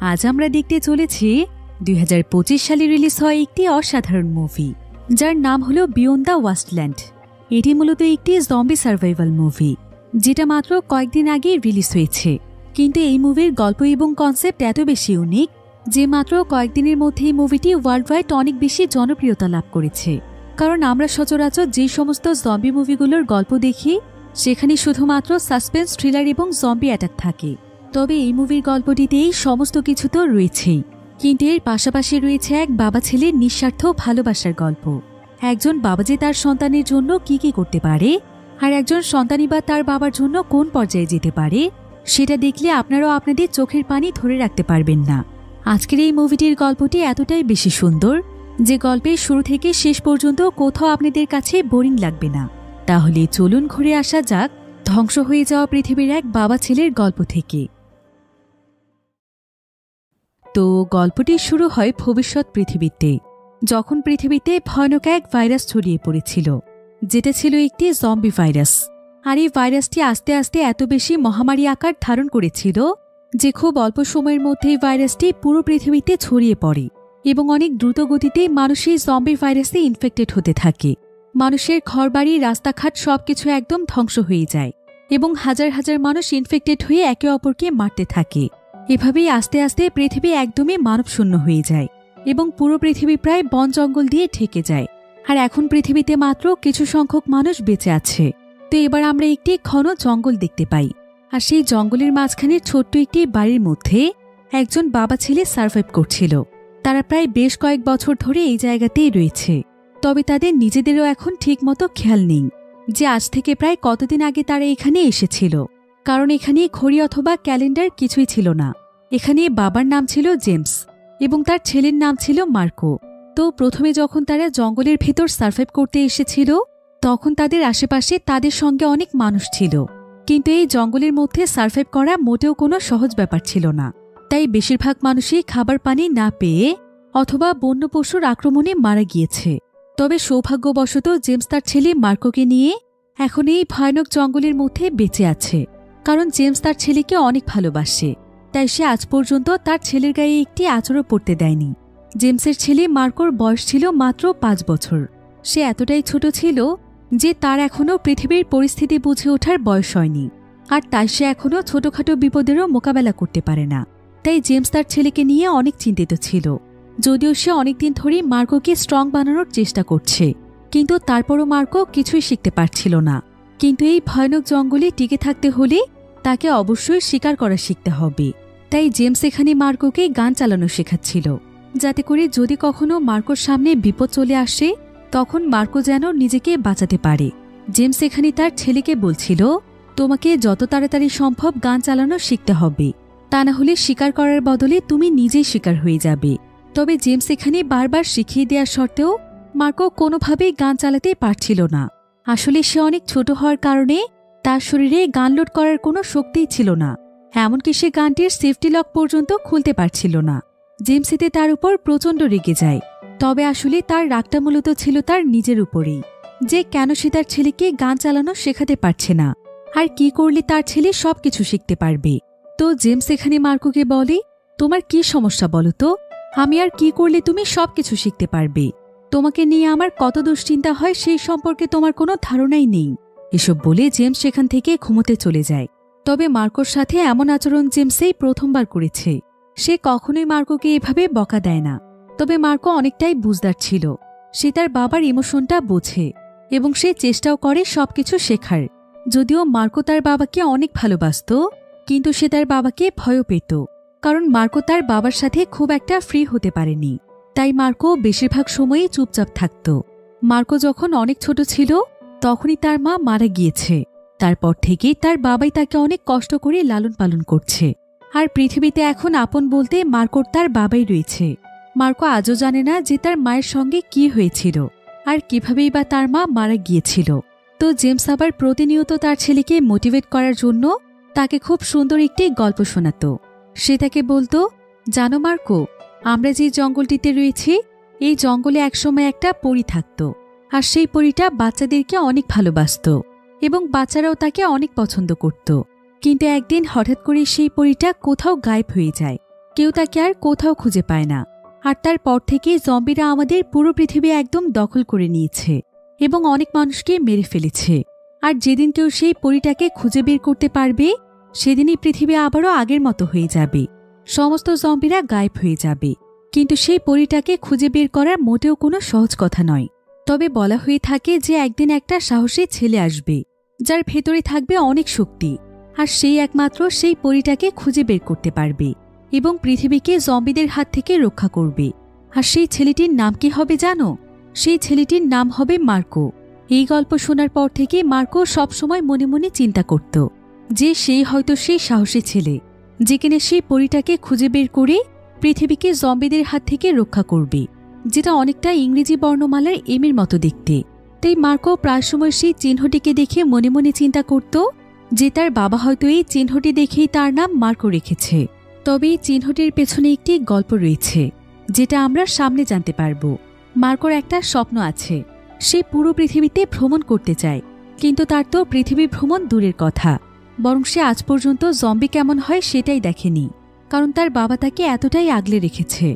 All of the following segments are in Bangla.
আজ আমরা দেখতে চলেছি 2025 সালে রিলিজ হয় একটি অসাধারণ মুভি, যার নাম হলো বিয়ন্ড দ্য ওয়াস্টল্যান্ড। এটি মূলত একটি জম্বি সার্ভাইভাল মুভি, যেটা মাত্র কয়েকদিন আগে রিলিজ হয়েছে। কিন্তু এই মুভির গল্প এবং কনসেপ্ট এত বেশি ইউনিক যে মাত্র কয়েকদিনের মধ্যে এই মুভিটি ওয়ার্ল্ড ওয়াইড অনেক বেশি জনপ্রিয়তা লাভ করেছে। কারণ আমরা সচরাচর যে সমস্ত জম্বি মুভিগুলোর গল্প দেখি, সেখানে শুধুমাত্র সাসপেন্স, থ্রিলার এবং জম্বি অ্যাটাক থাকে। তবে এই মুভির গল্পটিতেই সমস্ত কিছু তো রয়েছেই, কিন্তু এর পাশাপাশি রয়েছে এক বাবা ছেলের নিঃস্বার্থ ভালোবাসার গল্প। একজন বাবা যে তার সন্তানের জন্য কি কি করতে পারে, আর একজন সন্তানই বা তার বাবার জন্য কোন পর্যায়ে যেতে পারে, সেটা দেখলে আপনারাও আপনাদের চোখের পানি ধরে রাখতে পারবেন না। আজকের এই মুভিটির গল্পটি এতটাই বেশি সুন্দর যে গল্পের শুরু থেকে শেষ পর্যন্ত কোথাও আপনাদের কাছে বোরিং লাগবে না। তাহলে চলুন ঘুরে আসা যাক ধ্বংস হয়ে যাওয়া পৃথিবীর এক বাবা ছেলের গল্প থেকে। তো গল্পটি শুরু হয় ভবিষ্যৎ পৃথিবীতে, যখন পৃথিবীতে ভয়ানক এক ভাইরাস ছড়িয়ে পড়েছিল, যেটা ছিল একটি জম্বি ভাইরাস। আর এই ভাইরাসটি আস্তে আস্তে এত বেশি মহামারী আকার ধারণ করেছিল যে খুব অল্প সময়ের মধ্যেই ভাইরাসটি পুরো পৃথিবীতে ছড়িয়ে পড়ে এবং অনেক দ্রুত গতিতে মানুষ এই জম্বি ভাইরাসে ইনফেক্টেড হতে থাকে। মানুষের ঘরবাড়ি, রাস্তাঘাট সবকিছু একদম ধ্বংস হয়ে যায় এবং হাজার হাজার মানুষ ইনফেক্টেড হয়ে একে অপরকে মারতে থাকে। এভাবেই আস্তে আস্তে পৃথিবী একদমই মানবশূন্য হয়ে যায় এবং পুরো পৃথিবী প্রায় বন জঙ্গল দিয়ে ঢেকে যায়। আর এখন পৃথিবীতে মাত্র কিছু সংখ্যক মানুষ বেঁচে আছে। তো এবার আমরা একটি ঘন জঙ্গল দেখতে পাই, আর সেই জঙ্গলের মাঝখানে ছোট্ট একটি বাড়ির মধ্যে একজন বাবা ছেলে সার্ভাইভ করছিল। তারা প্রায় বেশ কয়েক বছর ধরে এই জায়গাতেই রয়েছে। তবে তাদের নিজেদেরও এখন ঠিকমতো খেয়াল নেই যে আজ থেকে প্রায় কতদিন আগে তারা এখানে এসেছিল, কারণ এখানে ঘড়ি অথবা ক্যালেন্ডার কিছুই ছিল না। এখানে বাবার নাম ছিল জেমস এবং তার ছেলের নাম ছিল মার্কো। তো প্রথমে যখন তারা জঙ্গলের ভেতর সার্ভাইভ করতে এসেছিল, তখন তাদের আশেপাশে তাদের সঙ্গে অনেক মানুষ ছিল। কিন্তু এই জঙ্গলের মধ্যে সার্ভাইভ করা মোটেও কোনো সহজ ব্যাপার ছিল না। তাই বেশিরভাগ মানুষই খাবার পানি না পেয়ে অথবা বন্য পশুর আক্রমণে মারা গিয়েছে। তবে সৌভাগ্যবশত জেমস তার ছেলে মার্কোকে নিয়ে এখন এই ভয়ানক জঙ্গলের মধ্যে বেঁচে আছে, কারণ জেমস তার ছেলেকে অনেক ভালোবাসে। তাই সে আজ পর্যন্ত তার ছেলের গায়ে একটি আঁচড়ও পড়তে দেয়নি। জেমসের ছেলে মার্কোর বয়স ছিল মাত্র 5 বছর। সে এতটাই ছোট ছিল যে তার এখনও পৃথিবীর পরিস্থিতি বুঝে ওঠার বয়স হয়নি, আর তাই সে এখনও ছোটখাটো বিপদেরও মোকাবেলা করতে পারে না। তাই জেমস তার ছেলেকে নিয়ে অনেক চিন্তিত ছিল। যদিও সে অনেকদিন ধরেই মার্কোকে স্ট্রং বানানোর চেষ্টা করছে, কিন্তু তারপরও মার্কো কিছুই শিখতে পারছিল না। কিন্তু এই ভয়ানক জঙ্গলে টিকে থাকতে হলে তাকে অবশ্যই শিকার করা শিখতে হবে। তাই জেমস এখানে মার্কোকে গান চালানো শেখাচ্ছিল, যাতে করে যদি কখনো মার্কোর সামনে বিপদ চলে আসে তখন মার্কো যেন নিজেকে বাঁচাতে পারে। জেমস এখানে তার ছেলেকে বলছিল, তোমাকে যত তাড়াতাড়ি সম্ভব গান চালানো শিখতে হবে, তা না হলে শিকার করার বদলে তুমি নিজেই শিকার হয়ে যাবে। তবে জেমস এখানে বারবার শিখিয়ে দেওয়ার সত্ত্বেও মার্কো কোনোভাবেই গান চালাতে পারছিল না। আসলে সে অনেক ছোট হওয়ার কারণে তার শরীরে গান লোড করার কোনো শক্তিই ছিল না, এমনকি সে গানটির সেফটি লক পর্যন্ত খুলতে পারছিল না। জেমস এতে তার উপর প্রচণ্ড রেগে যায়। তবে আসলে তার রাগটা মূলত ছিল তার নিজের উপরেই, যে কেন সে তার ছেলেকে গান চালানো শেখাতে পারছে না, আর কি করলে তার ছেলে সবকিছু শিখতে পারবে। তো জেমস এখানে মার্কোকে বলে, তোমার কি সমস্যা বলো তো? আমি আর কি করলে তুমি সবকিছু শিখতে পারবে? তোমাকে নিয়ে আমার কত দুশ্চিন্তা হয় সেই সম্পর্কে তোমার কোনো ধারণাই নেই। এসব বলে জেমস সেখান থেকে ঘুমোতে চলে যায়। তবে মার্কোর সাথে এমন আচরণ জেমসেই প্রথমবার করেছে। সে কখনোই মার্কোকে এভাবে বকা দেয় না। তবে মার্কো অনেকটাই বুঝদার ছিল। সে তার বাবার ইমোশনটা বোঝে এবং সে চেষ্টাও করে সবকিছু শেখার। যদিও মার্কো তার বাবাকে অনেক ভালোবাসত, কিন্তু সে তার বাবাকে ভয়ও পেত, কারণ মার্কো তার বাবার সাথে খুব একটা ফ্রি হতে পারেনি। তাই মার্কো বেশিরভাগ সময়ই চুপচাপ থাকত। মার্কো যখন অনেক ছোট ছিল তখনই তার মা মারা গিয়েছে। তারপর থেকেই তার বাবাই তাকে অনেক কষ্ট করে লালন পালন করছে। আর পৃথিবীতে এখন আপন বলতে মার্কোর তার বাবাই রয়েছে। মার্কো আজও জানে না যে তার মায়ের সঙ্গে কি হয়েছিল আর কিভাবেই বা তার মা মারা গিয়েছিল। তো জেমস আবার প্রতিনিয়ত তার ছেলেকে মোটিভেট করার জন্য তাকে খুব সুন্দর একটি গল্প শোনাত। সে তাকে বলতো, জানো মার্কো, আমরা যে জঙ্গলটিতে রয়েছি এই জঙ্গলে একসময় একটা পরী থাকত, আর সেই পরীটা বাচ্চাদেরকে অনেক ভালোবাসত এবং বাচ্চারাও তাকে অনেক পছন্দ করত। কিন্তু একদিন হঠাৎ করে সেই পরীটা কোথাও গায়েব হয়ে যায়। কেউ তাকে আর কোথাও খুঁজে পায় না। আর তারপর থেকে জম্বিরা আমাদের পুরো পৃথিবী একদম দখল করে নিয়েছে এবং অনেক মানুষকে মেরে ফেলেছে। আর যেদিন কেউ সেই পরীটাকে খুঁজে বের করতে পারবে, সেদিনই পৃথিবী আবারও আগের মতো হয়ে যাবে, সমস্ত জম্বিরা গায়েব হয়ে যাবে। কিন্তু সেই পরীটাকে খুঁজে বের করা মোটেও কোনো সহজ কথা নয়। তবে বলা হয়ে থাকে যে একদিন একটা সাহসী ছেলে আসবে, যার ভেতরে থাকবে অনেক শক্তি, আর সেই একমাত্র সেই পরীটাকে খুঁজে বের করতে পারবে এবং পৃথিবীকে জম্বিদের হাত থেকে রক্ষা করবে। আর সেই ছেলেটির নাম কি হবে জানো? সেই ছেলেটির নাম হবে মার্কো। এই গল্প শোনার পর থেকে মার্কো সবসময় মনে মনে চিন্তা করত যে সেই হয়তো সেই সাহসী ছেলে, যে কিনা সেই পরীটাকে খুঁজে বের করে পৃথিবীকে জম্বিদের হাত থেকে রক্ষা করবে, যেটা অনেকটা ইংরেজি বর্ণমালার এমের মতো দেখতে। তাই মার্কো প্রায় সময় সেই চিহ্নটিকে দেখে মনে মনে চিন্তা করত যে তার বাবা হয়তো এই চিহ্নটি দেখেই তার নাম মার্কো রেখেছে। তবে এই চিহ্নটির পেছনে একটি গল্প রয়েছে, যেটা আমরা সামনে জানতে পারব। মার্কোর একটা স্বপ্ন আছে, সে পুরো পৃথিবীতে ভ্রমণ করতে চায়, কিন্তু তার তো পৃথিবী ভ্রমণ দূরের কথা, বরং সে আজ পর্যন্ত জম্বি কেমন হয় সেটাই দেখেনি, কারণ তার বাবা তাকে এতটাই আগলে রেখেছে।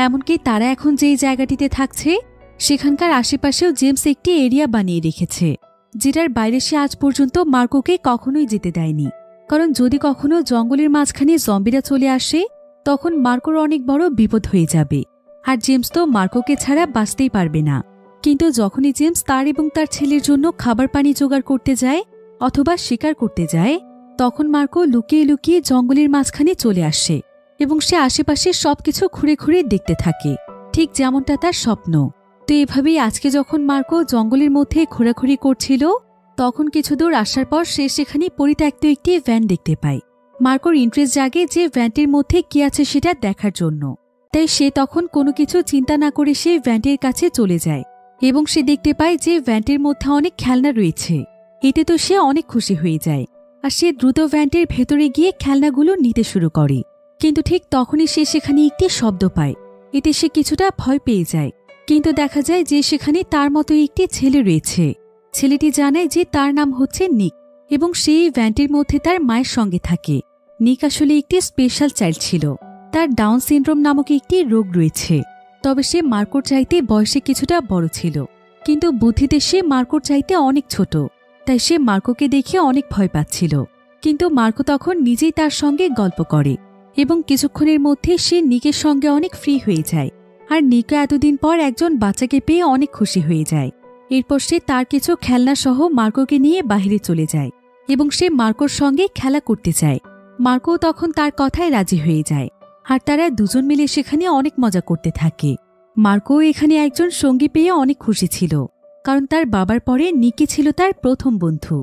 এমনকি তারা এখন যেই জায়গাটিতে থাকছে সেখানকার আশেপাশেও জেমস একটি এরিয়া বানিয়ে রেখেছে, যেটার বাইরে সে আজ পর্যন্ত মার্কোকে কখনোই যেতে দেয়নি। কারণ যদি কখনো জঙ্গলের মাঝখানে জম্বিরা চলে আসে, তখন মার্কোর অনেক বড় বিপদ হয়ে যাবে, আর জেমস তো মার্কোকে ছাড়া বাঁচতেই পারবে না। কিন্তু যখনই জেমস তার এবং তার ছেলের জন্য খাবার পানি জোগাড় করতে যায় অথবা শিকার করতে যায়, তখন মার্কো লুকিয়ে লুকিয়ে জঙ্গলের মাঝখানে চলে আসে এবং সে আশেপাশে সবকিছু ঘুরে ঘুরে দেখতে থাকে, ঠিক যেমনটা তার স্বপ্ন। তো এভাবেই আজকে যখন মার্কো জঙ্গলের মধ্যে ঘোরাঘুরি করছিল, তখন কিছু দূর আসার পর সে সেখানে পরিত্যক্ত একটি ভ্যান দেখতে পায়। মার্কোর ইন্টারেস্ট জাগে যে ভ্যানটির মধ্যে কি আছে সেটা দেখার জন্য। তাই সে তখন কোনো কিছু চিন্তা না করে সে ভ্যানটির কাছে চলে যায় এবং সে দেখতে পায় যে ভ্যানটির মধ্যে অনেক খেলনা রয়েছে। এতে তো সে অনেক খুশি হয়ে যায়, আর সে দ্রুত ভ্যানটির ভেতরে গিয়ে খেলনাগুলো নিতে শুরু করে। কিন্তু ঠিক তখনই সে সেখানে একটি শব্দ পায়। এতে সে কিছুটা ভয় পেয়ে যায়, কিন্তু দেখা যায় যে সেখানে তার মতো একটি ছেলে রয়েছে। ছেলেটি জানায় যে তার নাম হচ্ছে নিক এবং সেই ভ্যানটির মধ্যে তার মায়ের সঙ্গে থাকে। নিক আসলে একটি স্পেশাল চাইল্ড ছিল, তার ডাউন সিনড্রোম নামক একটি রোগ রয়েছে। তবে সে মার্কোর চাইতে বয়সে কিছুটা বড় ছিল, কিন্তু বুদ্ধিতে সে মার্কোর চাইতে অনেক ছোট। তাই সে মার্কোকে দেখে অনেক ভয় পাচ্ছিল। কিন্তু মার্কো তখন নিজেই তার সঙ্গে গল্প করে এবং কিছুক্ষণের মধ্যে সে নিকের সঙ্গে অনেক ফ্রি হয়ে যায়। আর নিকো এতদিন পর একজন বাচ্চাকে পেয়ে অনেক খুশি হয়ে যায়। এরপর সে তার কিছু খেলনা সহ মার্কোকে নিয়ে বাইরে চলে যায় এবং সে মার্কোর সঙ্গে খেলা করতে চায়। মার্কো তখন তার কথায় রাজি হয়ে যায়, আর তারা দুজন মিলে সেখানে অনেক মজা করতে থাকে। মার্কো এখানে একজন সঙ্গী পেয়ে অনেক খুশি ছিল, কারণ তার বাবার পরে নিকি ছিল তার প্রথম বন্ধু।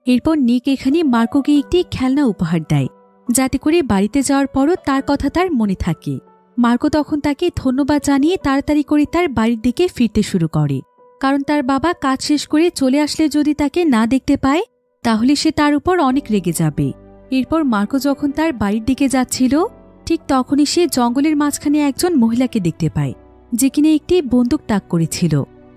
এরপর নিক এখানে মার্কোকে একটি খেলনা উপহার দেয়, যাতে করে বাড়িতে যাওয়ার পরও তার কথা তার মনে থাকে। মার্কো তখন তাকে ধন্যবাদ জানিয়ে তাড়াতাড়ি করে তার বাড়ির দিকে ফিরতে শুরু করে, কারণ তার বাবা কাজ শেষ করে চলে আসলে যদি তাকে না দেখতে পায়, তাহলে সে তার উপর অনেক রেগে যাবে। এরপর মার্কো যখন তার বাড়ির দিকে যাচ্ছিল, ঠিক তখনই সে জঙ্গলের মাঝখানে একজন মহিলাকে দেখতে পায়, যে কিনা একটি বন্দুক তাক করেছিল।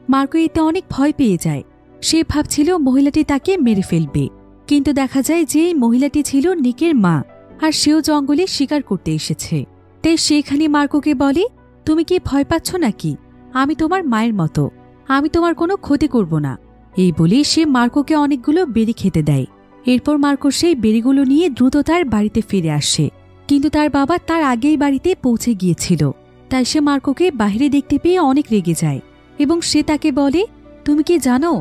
মার্কো এতে অনেক ভয় পেয়ে যায়। সে ভাবছিল মহিলাটি তাকে মেরে ফেলবে, কিন্তু দেখা যায় যে এই মহিলাটি ছিল নিকের মা, আর সেও জঙ্গলে শিকার করতে এসেছে। তাই সেখানে মার্কোকে বলে, তুমি কি ভয় পাচ্ছ নাকি? আমি তোমার মায়ের মতো, আমি তোমার কোনো ক্ষতি করব না। এই বলে সে মার্কোকে অনেকগুলো বেরি খেতে দেয়। এরপর মার্কো সেই বেরিগুলো নিয়ে দ্রুত তার বাড়িতে ফিরে আসে, কিন্তু তার বাবা তার আগেই বাড়িতে পৌঁছে গিয়েছিল। তাই সে মার্কোকে বাইরে দেখতে পেয়ে অনেক রেগে যায় এবং সে তাকে বলে, তুমি কি জানো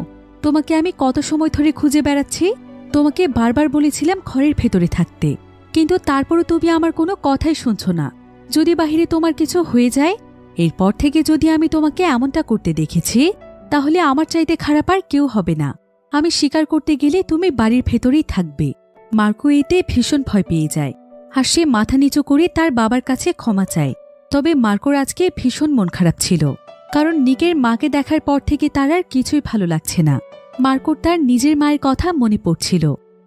তোমাকে আমি কত সময় ধরে খুঁজে বেড়াচ্ছি? তোমাকে বারবার বলেছিলাম ঘরের ভেতরে থাকতে, কিন্তু তারপরও তুমি আমার কোনো কথাই শুনছ না। যদি বাহিরে তোমার কিছু হয়ে যায়, এরপর থেকে যদি আমি তোমাকে এমনটা করতে দেখেছি, তাহলে আমার চাইতে খারাপ আর কেউ হবে না। আমি শিকার করতে গেলে তুমি বাড়ির ভেতরেই থাকবে। মার্কো এতে ভীষণ ভয় পেয়ে যায়, আর সে মাথা নিচু করে তার বাবার কাছে ক্ষমা চায়। তবে মার্কোর আজকে ভীষণ মন খারাপ ছিল, কারণ নিকের মাকে দেখার পর থেকে তার আর কিছুই ভালো লাগছে না। মার্কোর তার নিজের মায়ের কথা মনে পড়ছিল,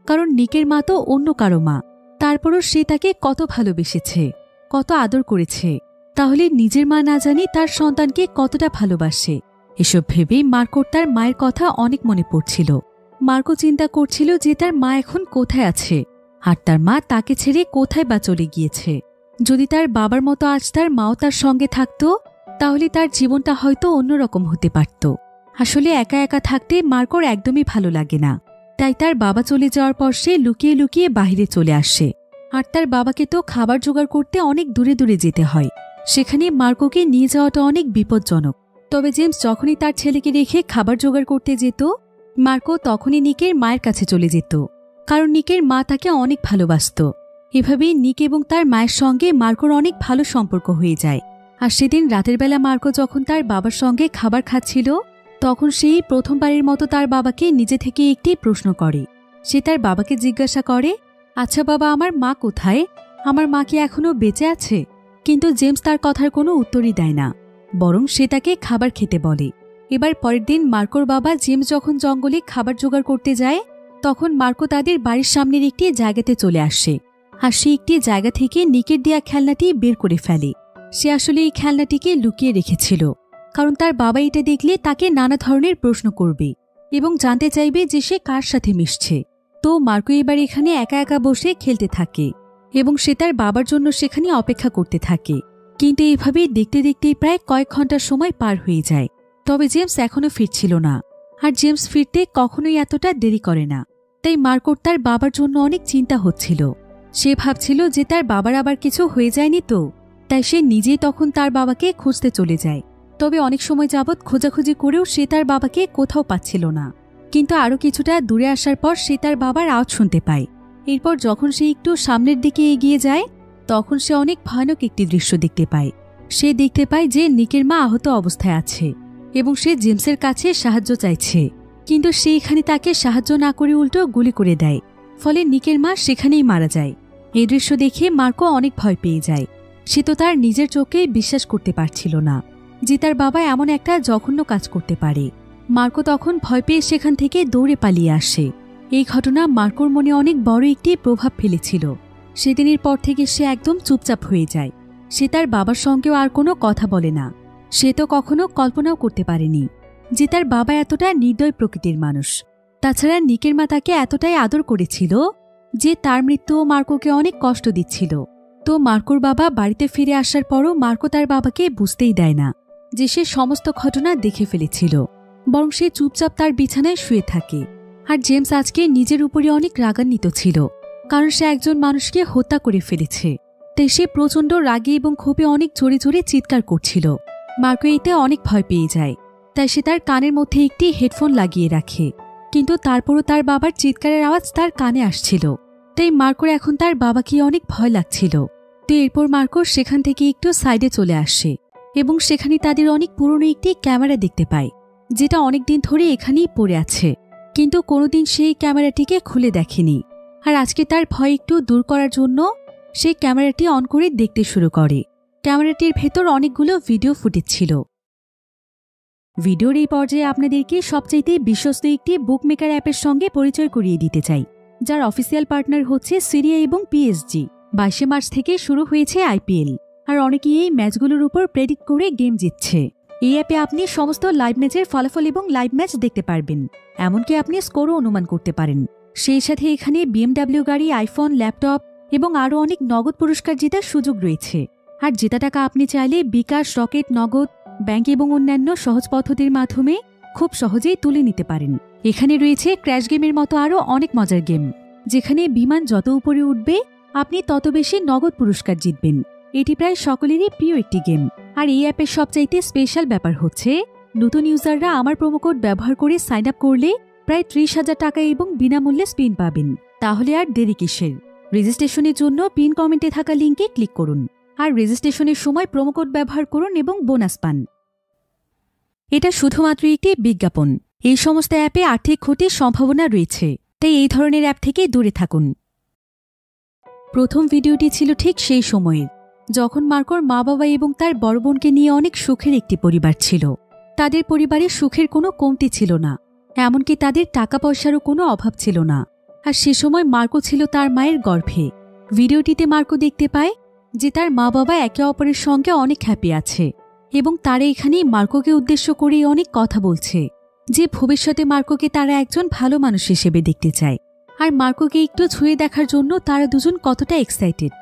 কারণ নিকের মা তো অন্য কারো মা। তারপরও সে তাকে কত ভালোবেসেছে, কত আদর করেছে, তাহলে নিজের মা না জানি তার সন্তানকে কতটা ভালোবাসে। এসব ভেবেই মার্কোর তার মায়ের কথা অনেক মনে পড়ছিল। মার্কো চিন্তা করছিল যে তার মা এখন কোথায় আছে, আর তার মা তাকে ছেড়ে কোথায় বা চলে গিয়েছে। যদি তার বাবার মতো আজ তার মাও তার সঙ্গে থাকতো তাহলে তার জীবনটা হয়তো অন্যরকম হতে পারত। আসলে একা একা থাকতে মার্কোর একদমই ভালো লাগে না, তাই তার বাবা চলে যাওয়ার পর সে লুকিয়ে লুকিয়ে বাহিরে চলে আসে। আর তার বাবাকে তো খাবার জোগাড় করতে অনেক দূরে দূরে যেতে হয়, সেখানে মার্কোকে নিয়ে যাওয়াটা অনেক বিপজ্জনক। তবে জেমস যখনই তার ছেলেকে রেখে খাবার জোগাড় করতে যেত, মার্কো তখনই নিকের মায়ের কাছে চলে যেত, কারণ নিকের মা তাকে অনেক ভালোবাসত। এভাবেই নিক এবং তার মায়ের সঙ্গে মার্কোর অনেক ভালো সম্পর্ক হয়ে যায়। আর সেদিন রাতের বেলা মার্কো যখন তার বাবার সঙ্গে খাবার খাচ্ছিল, তখন সেই প্রথমবারের মতো তার বাবাকে নিজে থেকে একটি প্রশ্ন করে। সে তার বাবাকে জিজ্ঞাসা করে, আচ্ছা বাবা, আমার মা কোথায়? আমার মা কি এখনো বেঁচে আছে? কিন্তু জেমস তার কথার কোনো উত্তরই দেয় না, বরং সে তাকে খাবার খেতে বলে। এবার পরের দিন মার্কোর বাবা জেমস যখন জঙ্গলে খাবার জোগাড় করতে যায়, তখন মার্কো তাদের বাড়ির সামনের একটি জায়গাতে চলে আসে। আর সে একটি জায়গা থেকে নিকের দেয়া খেলনাটি বের করে ফেলে। সে আসলে এই খেলনাটিকে লুকিয়ে রেখেছিল, কারণ তার বাবা এটা দেখলে তাকে নানা ধরনের প্রশ্ন করবে এবং জানতে চাইবে যে সে কার সাথে মিশছে। তো মার্কো এবার এখানে একা একা বসে খেলতে থাকে এবং সে তার বাবার জন্য সেখানে অপেক্ষা করতে থাকে। কিন্তু এইভাবেই দেখতে দেখতে প্রায় কয়েক ঘন্টার সময় পার হয়ে যায়। তবে জেমস এখনও ফিরছিল না, আর জেমস ফিরতে কখনোই এতটা দেরি করে না। তাই মার্কোর তার বাবার জন্য অনেক চিন্তা হচ্ছিল। সে ভাবছিল যে তার বাবার আবার কিছু হয়ে যায়নি তো, তাই সে নিজেই তখন তার বাবাকে খুঁজতে চলে যায়। তবে অনেক সময় যাবৎ খোঁজাখুঁজি করেও সে তার বাবাকে কোথাও পাচ্ছিল না। কিন্তু আরও কিছুটা দূরে আসার পর সে তার বাবার আওয়াজ শুনতে পায়। এরপর যখন সে একটু সামনের দিকে এগিয়ে যায়, তখন সে অনেক ভয়ানক একটি দৃশ্য দেখতে পায়। সে দেখতে পায় যে নিকের মা আহত অবস্থায় আছে এবং সে জেমসের কাছে সাহায্য চাইছে, কিন্তু সে এখানে তাকে সাহায্য না করে উল্টো গুলি করে দেয়। ফলে নিকের মা সেখানেই মারা যায়। এই দৃশ্য দেখে মার্কো অনেক ভয় পেয়ে যায়। সে তো তার নিজের চোখে বিশ্বাস করতে পারছিল না যে তার বাবা এমন একটা জঘন্য কাজ করতে পারে। মার্কো তখন ভয় পেয়ে সেখান থেকে দৌড়ে পালিয়ে আসে। এই ঘটনা মার্কোর মনে অনেক বড় একটি প্রভাব ফেলেছিল। সেদিনের পর থেকে সে একদম চুপচাপ হয়ে যায়। সে তার বাবার সঙ্গেও আর কোনো কথা বলে না। সে তো কখনো কল্পনাও করতে পারেনি যে তার বাবা এতটা নির্দয় প্রকৃতির মানুষ। তাছাড়া নিকের মা তাকে এতটাই আদর করেছিল যে তার মৃত্যুও মার্কোকে অনেক কষ্ট দিচ্ছিল। তো মার্কোর বাবা বাড়িতে ফিরে আসার পরও মার্কো তার বাবাকে বুঝতেই দেয় না যে সে সমস্ত ঘটনা দেখে ফেলেছিল, বরং সে চুপচাপ তার বিছানায় শুয়ে থাকে। আর জেমস আজকে নিজের উপরে অনেক রাগান্বিত ছিল, কারণ সে একজন মানুষকে হত্যা করে ফেলেছে। তাই সে প্রচণ্ড রাগে এবং ক্ষোভে অনেক জোরে জোরে চিৎকার করছিল। মার্কো এতে অনেক ভয় পেয়ে যায়, তাই সে তার কানের মধ্যে একটি হেডফোন লাগিয়ে রাখে। কিন্তু তারপরও তার বাবার চিৎকারের আওয়াজ তার কানে আসছিল। তাই মার্কোর এখন তার বাবাকে অনেক ভয় লাগছিল। তো এরপর মার্কো সেখান থেকে একটু সাইডে চলে আসে এবং সেখানে তাদের অনেক পুরনো একটি ক্যামেরা দেখতে পায়, যেটা অনেকদিন ধরে এখানেই পড়ে আছে। কিন্তু কোনোদিন সেই ক্যামেরাটিকে খুলে দেখেনি। আর আজকে তার ভয় একটু দূর করার জন্য সে ক্যামেরাটি অন করে দেখতে শুরু করে। ক্যামেরাটির ভেতর অনেকগুলো ভিডিও ফুটেজ ছিল। ভিডিওর এই পর্যায়ে আপনাদেরকে সবচাইতে বিশ্বস্ত একটি বুকমেকার অ্যাপের সঙ্গে পরিচয় করিয়ে দিতে চাই, যার অফিসিয়াল পার্টনার হচ্ছে সিরিয়া এবং পিএসজি। 22 মার্চ থেকে শুরু হয়েছে আইপিএল, আর অনেকেই এই ম্যাচগুলোর উপর প্রেডিক্ট করে গেম জিতছে। এই অ্যাপে আপনি সমস্ত লাইভ ম্যাচের ফলাফল এবং লাইভ ম্যাচ দেখতে পারবেন, এমনকি আপনি স্কোরও অনুমান করতে পারেন। সেই সাথে এখানে BMW গাড়ি, আইফোন, ল্যাপটপ এবং আরও অনেক নগদ পুরস্কার জেতার সুযোগ রয়েছে। আর জেতা টাকা আপনি চাইলে বিকাশ, রকেট, নগদ, ব্যাংক এবং অন্যান্য সহজ পদ্ধতির মাধ্যমে খুব সহজেই তুলে নিতে পারেন। এখানে রয়েছে ক্র্যাশ গেমের মতো আরও অনেক মজার গেম, যেখানে বিমান যত উপরে উঠবে আপনি তত বেশি নগদ পুরস্কার জিতবেন। এটি প্রায় সকলেরই প্রিয় একটি গেম। আর এই অ্যাপের সবচাইতে স্পেশাল ব্যাপার হচ্ছে, নতুন ইউজাররা আমার প্রোমোকোড ব্যবহার করে সাইন আপ করলে প্রায় 30,000 টাকা এবং বিনামূল্যে স্পিন পাবেন। তাহলে আর দেরি কিসের? রেজিস্ট্রেশনের জন্য পিন কমেন্টে থাকা লিঙ্কে ক্লিক করুন, আর রেজিস্ট্রেশনের সময় প্রোমোকোড ব্যবহার করুন এবং বোনাস পান। এটা শুধুমাত্র একটি বিজ্ঞাপন। এই সমস্ত অ্যাপে আর্থিক ক্ষতির সম্ভাবনা রয়েছে, তাই এই ধরনের অ্যাপ থেকে দূরে থাকুন। প্রথম ভিডিওটি ছিল ঠিক সেই সময়ের যখন মার্কোর মা বাবা এবং তার বড় বোনকে নিয়ে অনেক সুখের একটি পরিবার ছিল। তাদের পরিবারে সুখের কোনো কমতি ছিল না, এমনকি তাদের টাকা পয়সারও কোনো অভাব ছিল না। আর সে সময় মার্কো ছিল তার মায়ের গর্ভে। ভিডিওটিতে মার্কো দেখতে পায় যে তার মা বাবা একে অপরের সঙ্গে অনেক হ্যাপি আছে এবং তারা এখানে মার্কোকে উদ্দেশ্য করে অনেক কথা বলছে যে ভবিষ্যতে মার্কোকে তারা একজন ভালো মানুষ হিসেবে দেখতে চায়। আর মার্কোকে একটু ছুঁয়ে দেখার জন্য তারা দুজন কতটা এক্সাইটেড।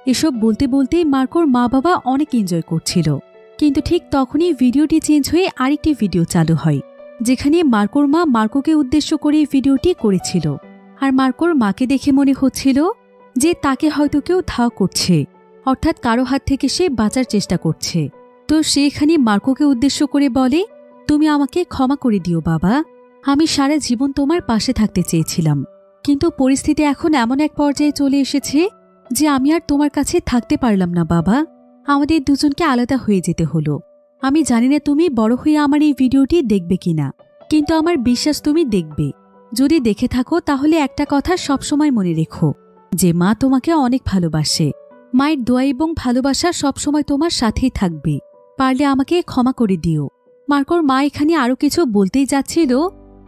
এসব বলতে বলতেই মার্কোর মা বাবা অনেক এনজয় করছিল। কিন্তু ঠিক তখনই ভিডিওটি চেঞ্জ হয়ে আরেকটি ভিডিও চালু হয়, যেখানে মার্কোর মা মার্কোকে উদ্দেশ্য করে ভিডিওটি করেছিল। আর মার্কোর মাকে দেখে মনে হচ্ছিল যে তাকে হয়তো কেউ ধাওয়া করছে, অর্থাৎ কারো হাত থেকে সে বাঁচার চেষ্টা করছে। তো সে এখানে মার্কোকে উদ্দেশ্য করে বলে, তুমি আমাকে ক্ষমা করে দিও বাবা, আমি সারা জীবন তোমার পাশে থাকতে চেয়েছিলাম, কিন্তু পরিস্থিতি এখন এমন এক পর্যায়ে চলে এসেছে যে আমি আর তোমার কাছে থাকতে পারলাম না বাবা, আমাদের দুজনকে আলাদা হয়ে যেতে হলো। আমি জানি না তুমি বড় হয়ে আমার এই ভিডিওটি দেখবে কিনা, কিন্তু আমার বিশ্বাস তুমি দেখবে। যদি দেখে থাকো তাহলে একটা কথা সবসময় মনে রেখো, যে মা তোমাকে অনেক ভালোবাসে। মায়ের দোয়া এবং ভালোবাসা সবসময় তোমার সাথেই থাকবে। পারলে আমাকে ক্ষমা করে দিও। মার্কোর মা এখানে আরও কিছু বলতেই যাচ্ছিল,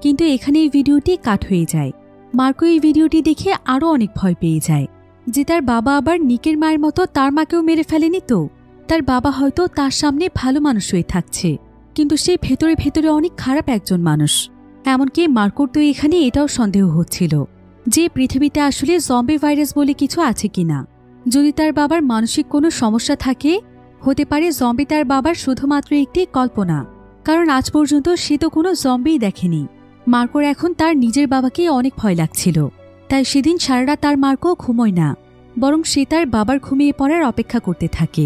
কিন্তু এখানে এই ভিডিওটি কাট হয়ে যায়। মার্কো এই ভিডিওটি দেখে আরও অনেক ভয় পেয়ে যায় যে তার বাবা আবার নিকের মায়ের মতো তার মাকেও মেরে ফেলেনি তো। তার বাবা হয়তো তার সামনে ভালো মানুষ হয়ে থাকছে, কিন্তু সে ভেতরে ভেতরে অনেক খারাপ একজন মানুষ। এমনকি মার্কোর তো এখানে এটাও সন্দেহ হচ্ছিল যে পৃথিবীতে আসলে জম্বি ভাইরাস বলে কিছু আছে কিনা। যদি তার বাবার মানসিক কোনো সমস্যা থাকে, হতে পারে জম্বি তার বাবার শুধুমাত্র একটি কল্পনা, কারণ আজ পর্যন্ত সে তো কোনো জম্বিই দেখেনি। মার্কোর এখন তার নিজের বাবাকে অনেক ভয় লাগছিল, তাই সেদিন সারারাত তার মার্কো ঘুমোয় না, বরং সে তার বাবার ঘুমিয়ে পড়ার অপেক্ষা করতে থাকে।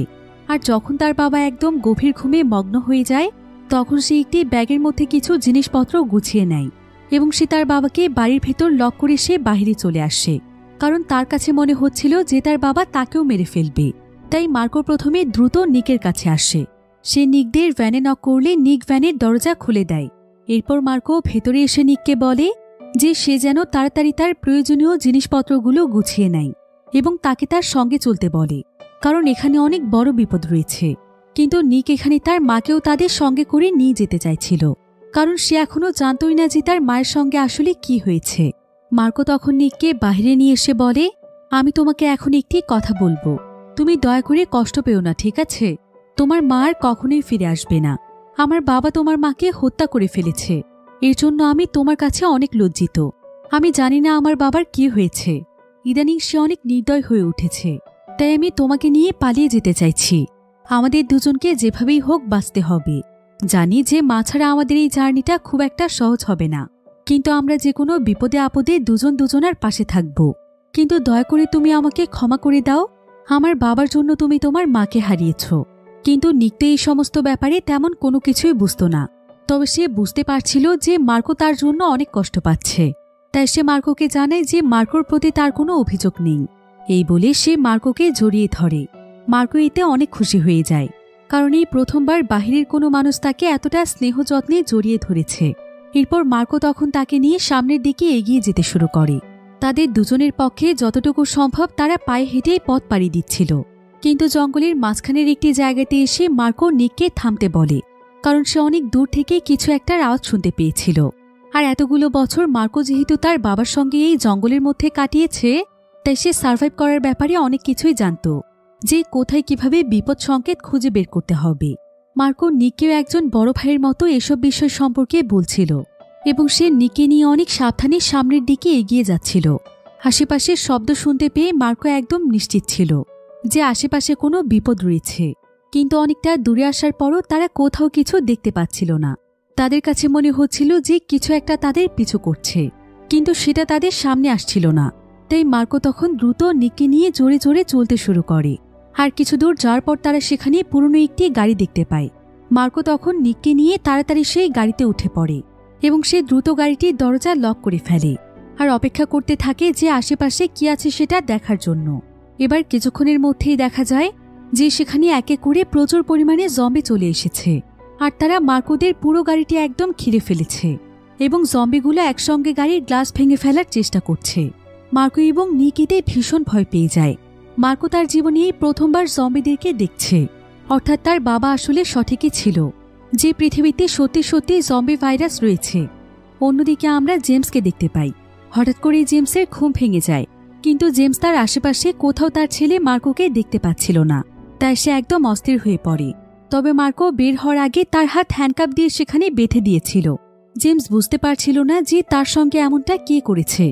আর যখন তার বাবা একদম গভীর ঘুমে মগ্ন হয়ে যায়, তখন সে একটি ব্যাগের মধ্যে কিছু জিনিসপত্র গুছিয়ে নেয় এবং সে তার বাবাকে বাড়ির ভেতর লক করে সে বাহিরে চলে আসে, কারণ তার কাছে মনে হচ্ছিল যে তার বাবা তাকেও মেরে ফেলবে। তাই মার্কো প্রথমে দ্রুত নিকের কাছে আসে। সে নিকদের ভ্যানে নক করলে নিক ভ্যানের দরজা খুলে দেয়। এরপর মার্কো ভেতরে এসে নিককে বলে যে সে যেন তাড়াতাড়ি তার প্রয়োজনীয় জিনিসপত্রগুলো গুছিয়ে নেয় এবং তাকে তার সঙ্গে চলতে বলে, কারণ এখানে অনেক বড় বিপদ রয়েছে। কিন্তু নিক এখানে তার মাকেও তাদের সঙ্গে করে নিয়ে যেতে চাইছিল, কারণ সে এখনও জানতই না যে তার মায়ের সঙ্গে আসলে কি হয়েছে। মার্কো তখন নিককে বাহিরে নিয়ে এসে বলে, আমি তোমাকে এখন একটি কথা বলবো, তুমি দয়া করে কষ্ট পেও না, ঠিক আছে? তোমার মা আর কখনোই ফিরে আসবে না। আমার বাবা তোমার মাকে হত্যা করে ফেলেছে, এর জন্য আমি তোমার কাছে অনেক লজ্জিত। আমি জানি না আমার বাবার কি হয়েছে, ইদানিং সে অনেক নির্দয় হয়ে উঠেছে, তাই আমি তোমাকে নিয়ে পালিয়ে যেতে চাইছি। আমাদের দুজনকে যেভাবেই হোক বাঁচতে হবে। জানি যে মা ছাড়া আমাদের এই জার্নিটা খুব একটা সহজ হবে না, কিন্তু আমরা যে কোনো বিপদে আপদে দুজন দুজনার পাশে থাকব। কিন্তু দয়া করে তুমি আমাকে ক্ষমা করে দাও, আমার বাবার জন্য তুমি তোমার মাকে হারিয়েছ। কিন্তু নিক এই সমস্ত ব্যাপারে তেমন কোনো কিছুই বুঝত না, তবে সে বুঝতে পারছিল যে মার্কো তার জন্য অনেক কষ্ট পাচ্ছে। তাই সে মার্কোকে জানায় যে মার্কোর প্রতি তার কোনো অভিযোগ নেই। এই বলে সে মার্কোকে জড়িয়ে ধরে। মার্কো এতে অনেক খুশি হয়ে যায়, কারণ এই প্রথমবার বাহিরের কোনো মানুষ তাকে এতটা স্নেহ যত্নে জড়িয়ে ধরেছে। এরপর মার্কো তখন তাকে নিয়ে সামনের দিকে এগিয়ে যেতে শুরু করে। তাদের দুজনের পক্ষে যতটুকু সম্ভব তারা পায়ে হেঁটেই পথ পাড়ি দিচ্ছিল, কিন্তু জঙ্গলের মাঝখানের একটি জায়গাতে এসে মার্কো নিককে থামতে বলে, কারণ সে অনেক দূর থেকে কিছু একটার আওয়াজ শুনতে পেয়েছিল। আর এতগুলো বছর মার্কো যেহেতু তার বাবার সঙ্গে এই জঙ্গলের মধ্যে কাটিয়েছে, তাই সে সার্ভাইভ করার ব্যাপারে অনেক কিছুই জানত, যে কোথায় কিভাবে বিপদ সংকেত খুঁজে বের করতে হবে। মার্কো নিককেও একজন বড় ভাইয়ের মতো এসব বিষয় সম্পর্কে বলছিল এবং সে নিককে নিয়ে অনেক সাবধানে সামনের দিকে এগিয়ে যাচ্ছিল। আশেপাশের শব্দ শুনতে পেয়ে মার্কো একদম নিশ্চিত ছিল যে আশেপাশে কোনো বিপদ রয়েছে, কিন্তু অনেকটা দূরে আসার পরও তারা কোথাও কিছু দেখতে পাচ্ছিল না। তাদের কাছে মনে হচ্ছিল যে কিছু একটা তাদের পিছু করছে, কিন্তু সেটা তাদের সামনে আসছিল না। তাই মার্কো তখন দ্রুত নিককে নিয়ে জোরে জোরে চলতে শুরু করে। আর কিছু দূর যাওয়ার পর তারা সেখানে পুরনো একটি গাড়ি দেখতে পায়। মার্কো তখন নিককে নিয়ে তাড়াতাড়ি সেই গাড়িতে উঠে পড়ে এবং সে দ্রুত গাড়িটির দরজা লক করে ফেলে আর অপেক্ষা করতে থাকে যে আশেপাশে কি আছে সেটা দেখার জন্য। এবার কিছুক্ষণের মধ্যেই দেখা যায় যে সেখানে একে করে প্রচুর পরিমাণে জম্বি চলে এসেছে, আর তারা মার্কোদের পুরো গাড়িটি একদম ঘিরে ফেলেছে এবং জম্বিগুলো একসঙ্গে গাড়ির গ্লাস ভেঙে ফেলার চেষ্টা করছে। মার্কো এবং নিক এতে ভীষণ ভয় পেয়ে যায়। মার্কো তার জীবনে এই প্রথমবার জম্বিদেরকে দেখছে, অর্থাৎ তার বাবা আসলে সঠিকই ছিল যে পৃথিবীতে সত্যি সত্যি জম্বি ভাইরাস রয়েছে। অন্যদিকে আমরা জেমসকে দেখতে পাই। হঠাৎ করে জেমসের ঘুম ভেঙে যায়, কিন্তু জেমস তার আশেপাশে কোথাও তার ছেলে মার্কোকে দেখতে পাচ্ছিল না, তাই সে একদম অস্থির হয়ে পড়ে। তবে মার্কো বের হওয়ার আগে তার হাত হ্যান্ডকাপ দিয়ে সেখানে বেঁধে দিয়েছিল। জেমস বুঝতে পারছিল না যে তার সঙ্গে এমনটা কে করেছে।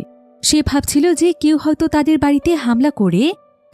সে ভাবছিল যে কেউ হয়তো তাদের বাড়িতে হামলা করে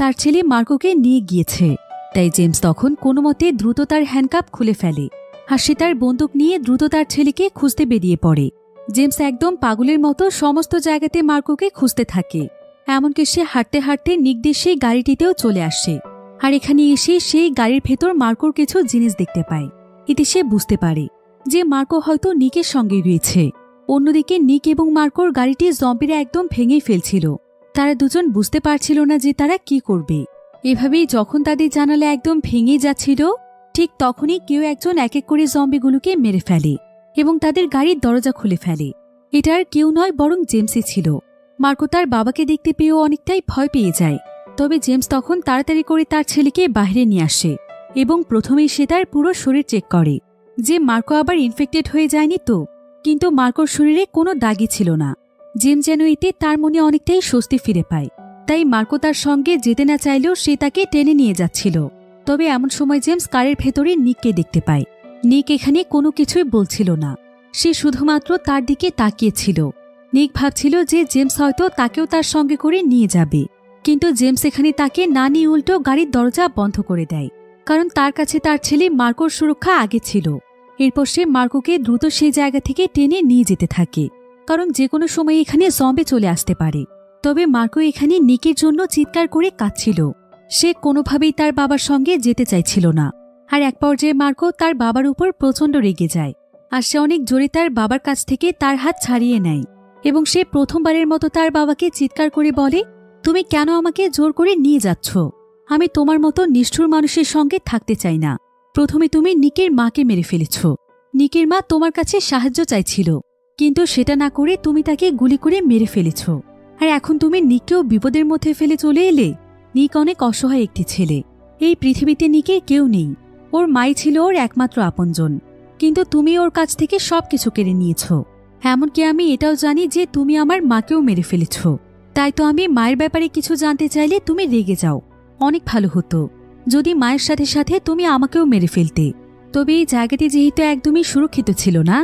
তার ছেলে মার্কোকে নিয়ে গিয়েছে। তাই জেমস তখন কোনো মতে দ্রুত তার হ্যান্ডকাপ খুলে ফেলে আর সে তার বন্দুক নিয়ে দ্রুত তার ছেলেকে খুঁজতে বেরিয়ে পড়ে। জেমস একদম পাগলের মতো সমস্ত জায়গাতে মার্কোকে খুঁজতে থাকে। এমনকি সে হাঁটতে হাঁটতে নিক দিয়ে সেই গাড়িটিতেও চলে আসে আর এখানে এসে সেই গাড়ির ভেতর মার্কোর কিছু জিনিস দেখতে পায়। এতে সে বুঝতে পারে যে মার্কো হয়তো নিকের সঙ্গে রয়েছে। অন্যদিকে নিক এবং মার্কোর গাড়িটি জম্বিরা একদম ভেঙেই ফেলছিল। তারা দুজন বুঝতে পারছিল না যে তারা কি করবে। এভাবেই যখন তাদের জানালা একদম ভেঙে যাচ্ছিল, ঠিক তখনই কেউ একজন এক এক করে জম্বিগুলোকে মেরে ফেলে এবং তাদের গাড়ির দরজা খুলে ফেলে। এটা আর কেউ নয় বরং জেমসই ছিল। মার্কো তার বাবাকে দেখতে পেয়েও অনেকটাই ভয় পেয়ে যায়। তবে জেমস তখন তাড়াতাড়ি করে তার ছেলেকে বাইরে নিয়ে আসে এবং প্রথমেই সে তার পুরো শরীর চেক করে যে মার্কো আবার ইনফেক্টেড হয়ে যায়নি তো। কিন্তু মার্কোর শরীরে কোনো দাগই ছিল না। জেমস যেন এতে তার মনে অনেকটাই স্বস্তি ফিরে পায়। তাই মার্কো তার সঙ্গে যেতে না চাইলেও সে তাকে টেনে নিয়ে যাচ্ছিল। তবে এমন সময় জেমস কারের ভেতরে নিককে দেখতে পায়। নিক এখানে কোনো কিছুই বলছিল না, সে শুধুমাত্র তার দিকে তাকিয়েছিল। নিক ভাবছিল যে জেমস হয়তো তাকেও তার সঙ্গে করে নিয়ে যাবে, কিন্তু জেমস এখানে তাকে না নিয়ে উল্টো গাড়ির দরজা বন্ধ করে দেয়, কারণ তার কাছে তার ছেলে মার্কোর সুরক্ষা আগে ছিল। এরপর সে মার্কোকে দ্রুত সেই জায়গা থেকে টেনে নিয়ে যেতে থাকে, কারণ যে কোনো সময় এখানে জম্বি চলে আসতে পারে। তবে মার্কো এখানে নিকের জন্য চিৎকার করে কাঁদছিল। সে কোনোভাবেই তার বাবার সঙ্গে যেতে চাইছিল না। আর এক পর্যায়ে মার্কো তার বাবার উপর প্রচণ্ড রেগে যায় আর সে অনেক জোরে তার বাবার কাছ থেকে তার হাত ছাড়িয়ে নেয় এবং সে প্রথমবারের মতো তার বাবাকে চিৎকার করে বলে, তুমি কেন আমাকে জোর করে নিয়ে যাচ্ছ? আমি তোমার মতো নিষ্ঠুর মানুষের সঙ্গে থাকতে চাই না। প্রথমে তুমি নিকের মাকে মেরে ফেলেছ। নিকের মা তোমার কাছে সাহায্য চাইছিল, কিন্তু সেটা না করে তুমি তাকে গুলি করে মেরে ফেলেছ। আর এখন তুমি নিককেও বিপদের মধ্যে ফেলে চলে এলে। নিক অনেক অসহায় একটি ছেলে। এই পৃথিবীতে নিকের কেউ নেই। ওর মাই ছিল ওর একমাত্র আপনজন, কিন্তু তুমি ওর কাছ থেকে সবকিছু কেড়ে নিয়েছ। এমনকি আমি এটাও জানি যে তুমি আমার মাকেও মেরে ফেলেছ। তাই তো আমি মায়ের ব্যাপারে কিছু জানতে চাইলে তুমি রেগে যাও। অনেক ভালো হতো যদি মায়ের সাথে সাথে তুমি আমাকেও মেরে ফেলতে। তবে এই জায়গাটি যেহেতু একদমই সুরক্ষিত ছিল না,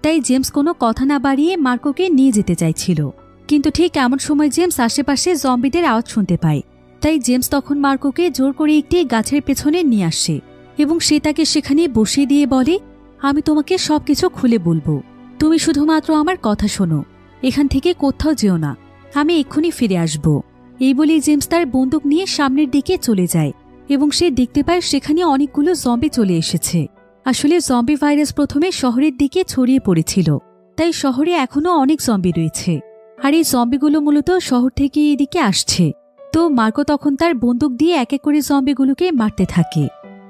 তাই জেমস কোনো কথা না বাড়িয়ে মার্কোকে নিয়ে যেতে চাইছিল। কিন্তু ঠিক এমন সময় জেমস আশেপাশে জম্বিদের আওয়াজ শুনতে পায়। তাই জেমস তখন মার্কোকে জোর করে একটি গাছের পেছনে নিয়ে আসে এবং সে তাকে সেখানে বসিয়ে দিয়ে বলে, আমি তোমাকে সবকিছু খুলে বলবো, তুমি শুধুমাত্র আমার কথা শোনো। এখান থেকে কোথাও যেও না, আমি এক্ষুনি ফিরে আসব। এই বলে জেমস তার বন্দুক নিয়ে সামনের দিকে চলে যায় এবং সে দেখতে পায় সেখানে অনেকগুলো জম্বি চলে এসেছে। আসলে জম্বি ভাইরাস প্রথমে শহরের দিকে ছড়িয়ে পড়েছিল, তাই শহরে এখনও অনেক জম্বি রয়েছে। আর এই জম্বিগুলো মূলত শহর থেকে এদিকে আসছে। তো মার্কো তখন তার বন্দুক দিয়ে এক এক করে জম্বিগুলোকে মারতে থাকে।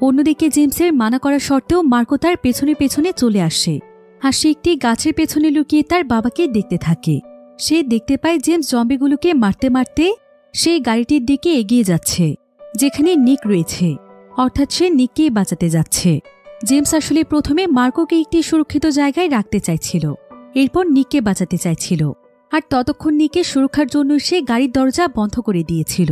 অন্যদিকে জেমসের মানা করা সত্ত্বেও মার্কো তার পেছনে পেছনে চলে আসে আর সে একটি গাছের পেছনে লুকিয়ে তার বাবাকে দেখতে থাকে। সে দেখতে পায় জেমস জম্বিগুলোকে মারতে মারতে সেই গাড়িটির দিকে এগিয়ে যাচ্ছে যেখানে নিক রয়েছে, অর্থাৎ সে নিককেই বাঁচাতে যাচ্ছে। জেমস আসলে প্রথমে মার্কোকে একটি সুরক্ষিত জায়গায় রাখতে চাইছিল, এরপর নিককে বাঁচাতে চাইছিল। আর ততক্ষণ নিকের সুরক্ষার জন্য সে গাড়ির দরজা বন্ধ করে দিয়েছিল।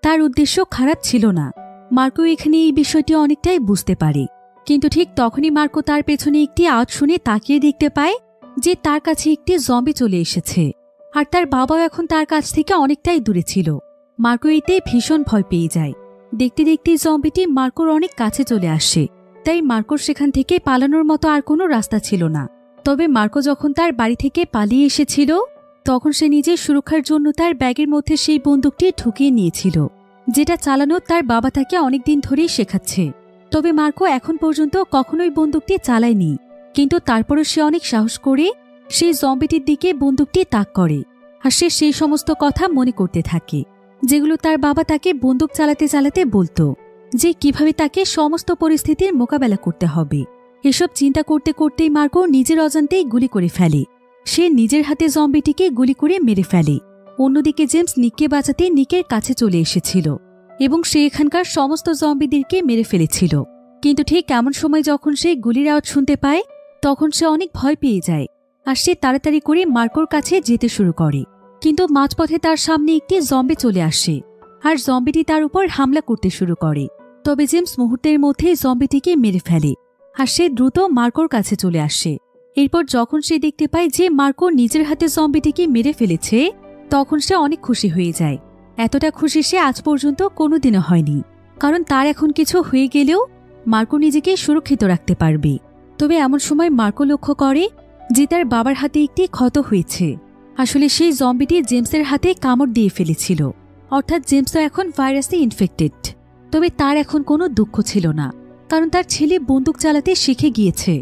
তার উদ্দেশ্য খারাপ ছিল না। মার্কো এখানে এই বিষয়টি অনেকটাই বুঝতে পারে। কিন্তু ঠিক তখনই মার্কো তার পেছনে একটি আওয়াজ শুনে তাকিয়ে দেখতে পায় যে তার কাছে একটি জম্বি চলে এসেছে আর তার বাবাও এখন তার কাছ থেকে অনেকটাই দূরে ছিল। মার্কো এতে ভীষণ ভয় পেয়ে যায়। দেখতে দেখতে জম্বিটি মার্কোর অনেক কাছে চলে আসে। তাই মার্কোর সেখান থেকে পালানোর মতো আর কোনো রাস্তা ছিল না। তবে মার্কো যখন তার বাড়ি থেকে পালিয়ে এসেছিল, তখন সে নিজের সুরক্ষার জন্য তার ব্যাগের মধ্যে সেই বন্দুকটি ঢুকিয়ে নিয়েছিল, যেটা চালানো তার বাবা তাকে অনেকদিন ধরেই শেখাচ্ছে। তবে মার্কো এখন পর্যন্ত কখনোই বন্দুকটি চালায়নি, কিন্তু তারপরও সে অনেক সাহস করে সেই জম্বিটির দিকে বন্দুকটি তাক করে আর সে সেই সমস্ত কথা মনে করতে থাকে যেগুলো তার বাবা তাকে বন্দুক চালাতে চালাতে বলতো, যে কিভাবে তাকে সমস্ত পরিস্থিতির মোকাবেলা করতে হবে। এসব চিন্তা করতে করতেই মার্কো নিজের অজান্তেই গুলি করে ফেলে। সে নিজের হাতে জম্বিটিকে গুলি করে মেরে ফেলে। অন্যদিকে জেমস নিককে বাঁচাতে নিকের কাছে চলে এসেছিল এবং সে এখানকার সমস্ত জম্বিদেরকে মেরে ফেলেছিল। কিন্তু ঠিক এমন সময় যখন সে গুলির আওয়াজ শুনতে পায়, তখন সে অনেক ভয় পেয়ে যায় আর সে তাড়াতাড়ি করে মার্কোর কাছে যেতে শুরু করে। কিন্তু মাঝপথে তার সামনে একটি জম্বি চলে আসে আর জম্বিটি তার উপর হামলা করতে শুরু করে। তবে জেমস মুহূর্তের মধ্যেই জম্বিটিকে মেরে ফেলে আর সে দ্রুত মার্কোর কাছে চলে আসে। এরপর যখন সে দেখতে পায় যে মার্কো নিজের হাতে জম্বিটিকে মেরে ফেলেছে, তখন সে অনেক খুশি হয়ে যায়। এতটা খুশি সে আজ পর্যন্ত কোনোদিনও হয়নি, কারণ তার এখন কিছু হয়ে গেলেও মার্কো নিজেকে সুরক্ষিত রাখতে পারবে। তবে এমন সময় মার্কো লক্ষ্য করে যে তার বাবার হাতে একটি ক্ষত হয়েছে। আসলে সেই জম্বিটি জেমসের হাতে কামড় দিয়ে ফেলেছিল, অর্থাৎ জেমসও এখন ভাইরাসে ইনফেক্টেড। তবে তার এখন কোনো দুঃখ ছিল না, কারণ তার ছেলে বন্দুক চালাতে শিখে গিয়েছে,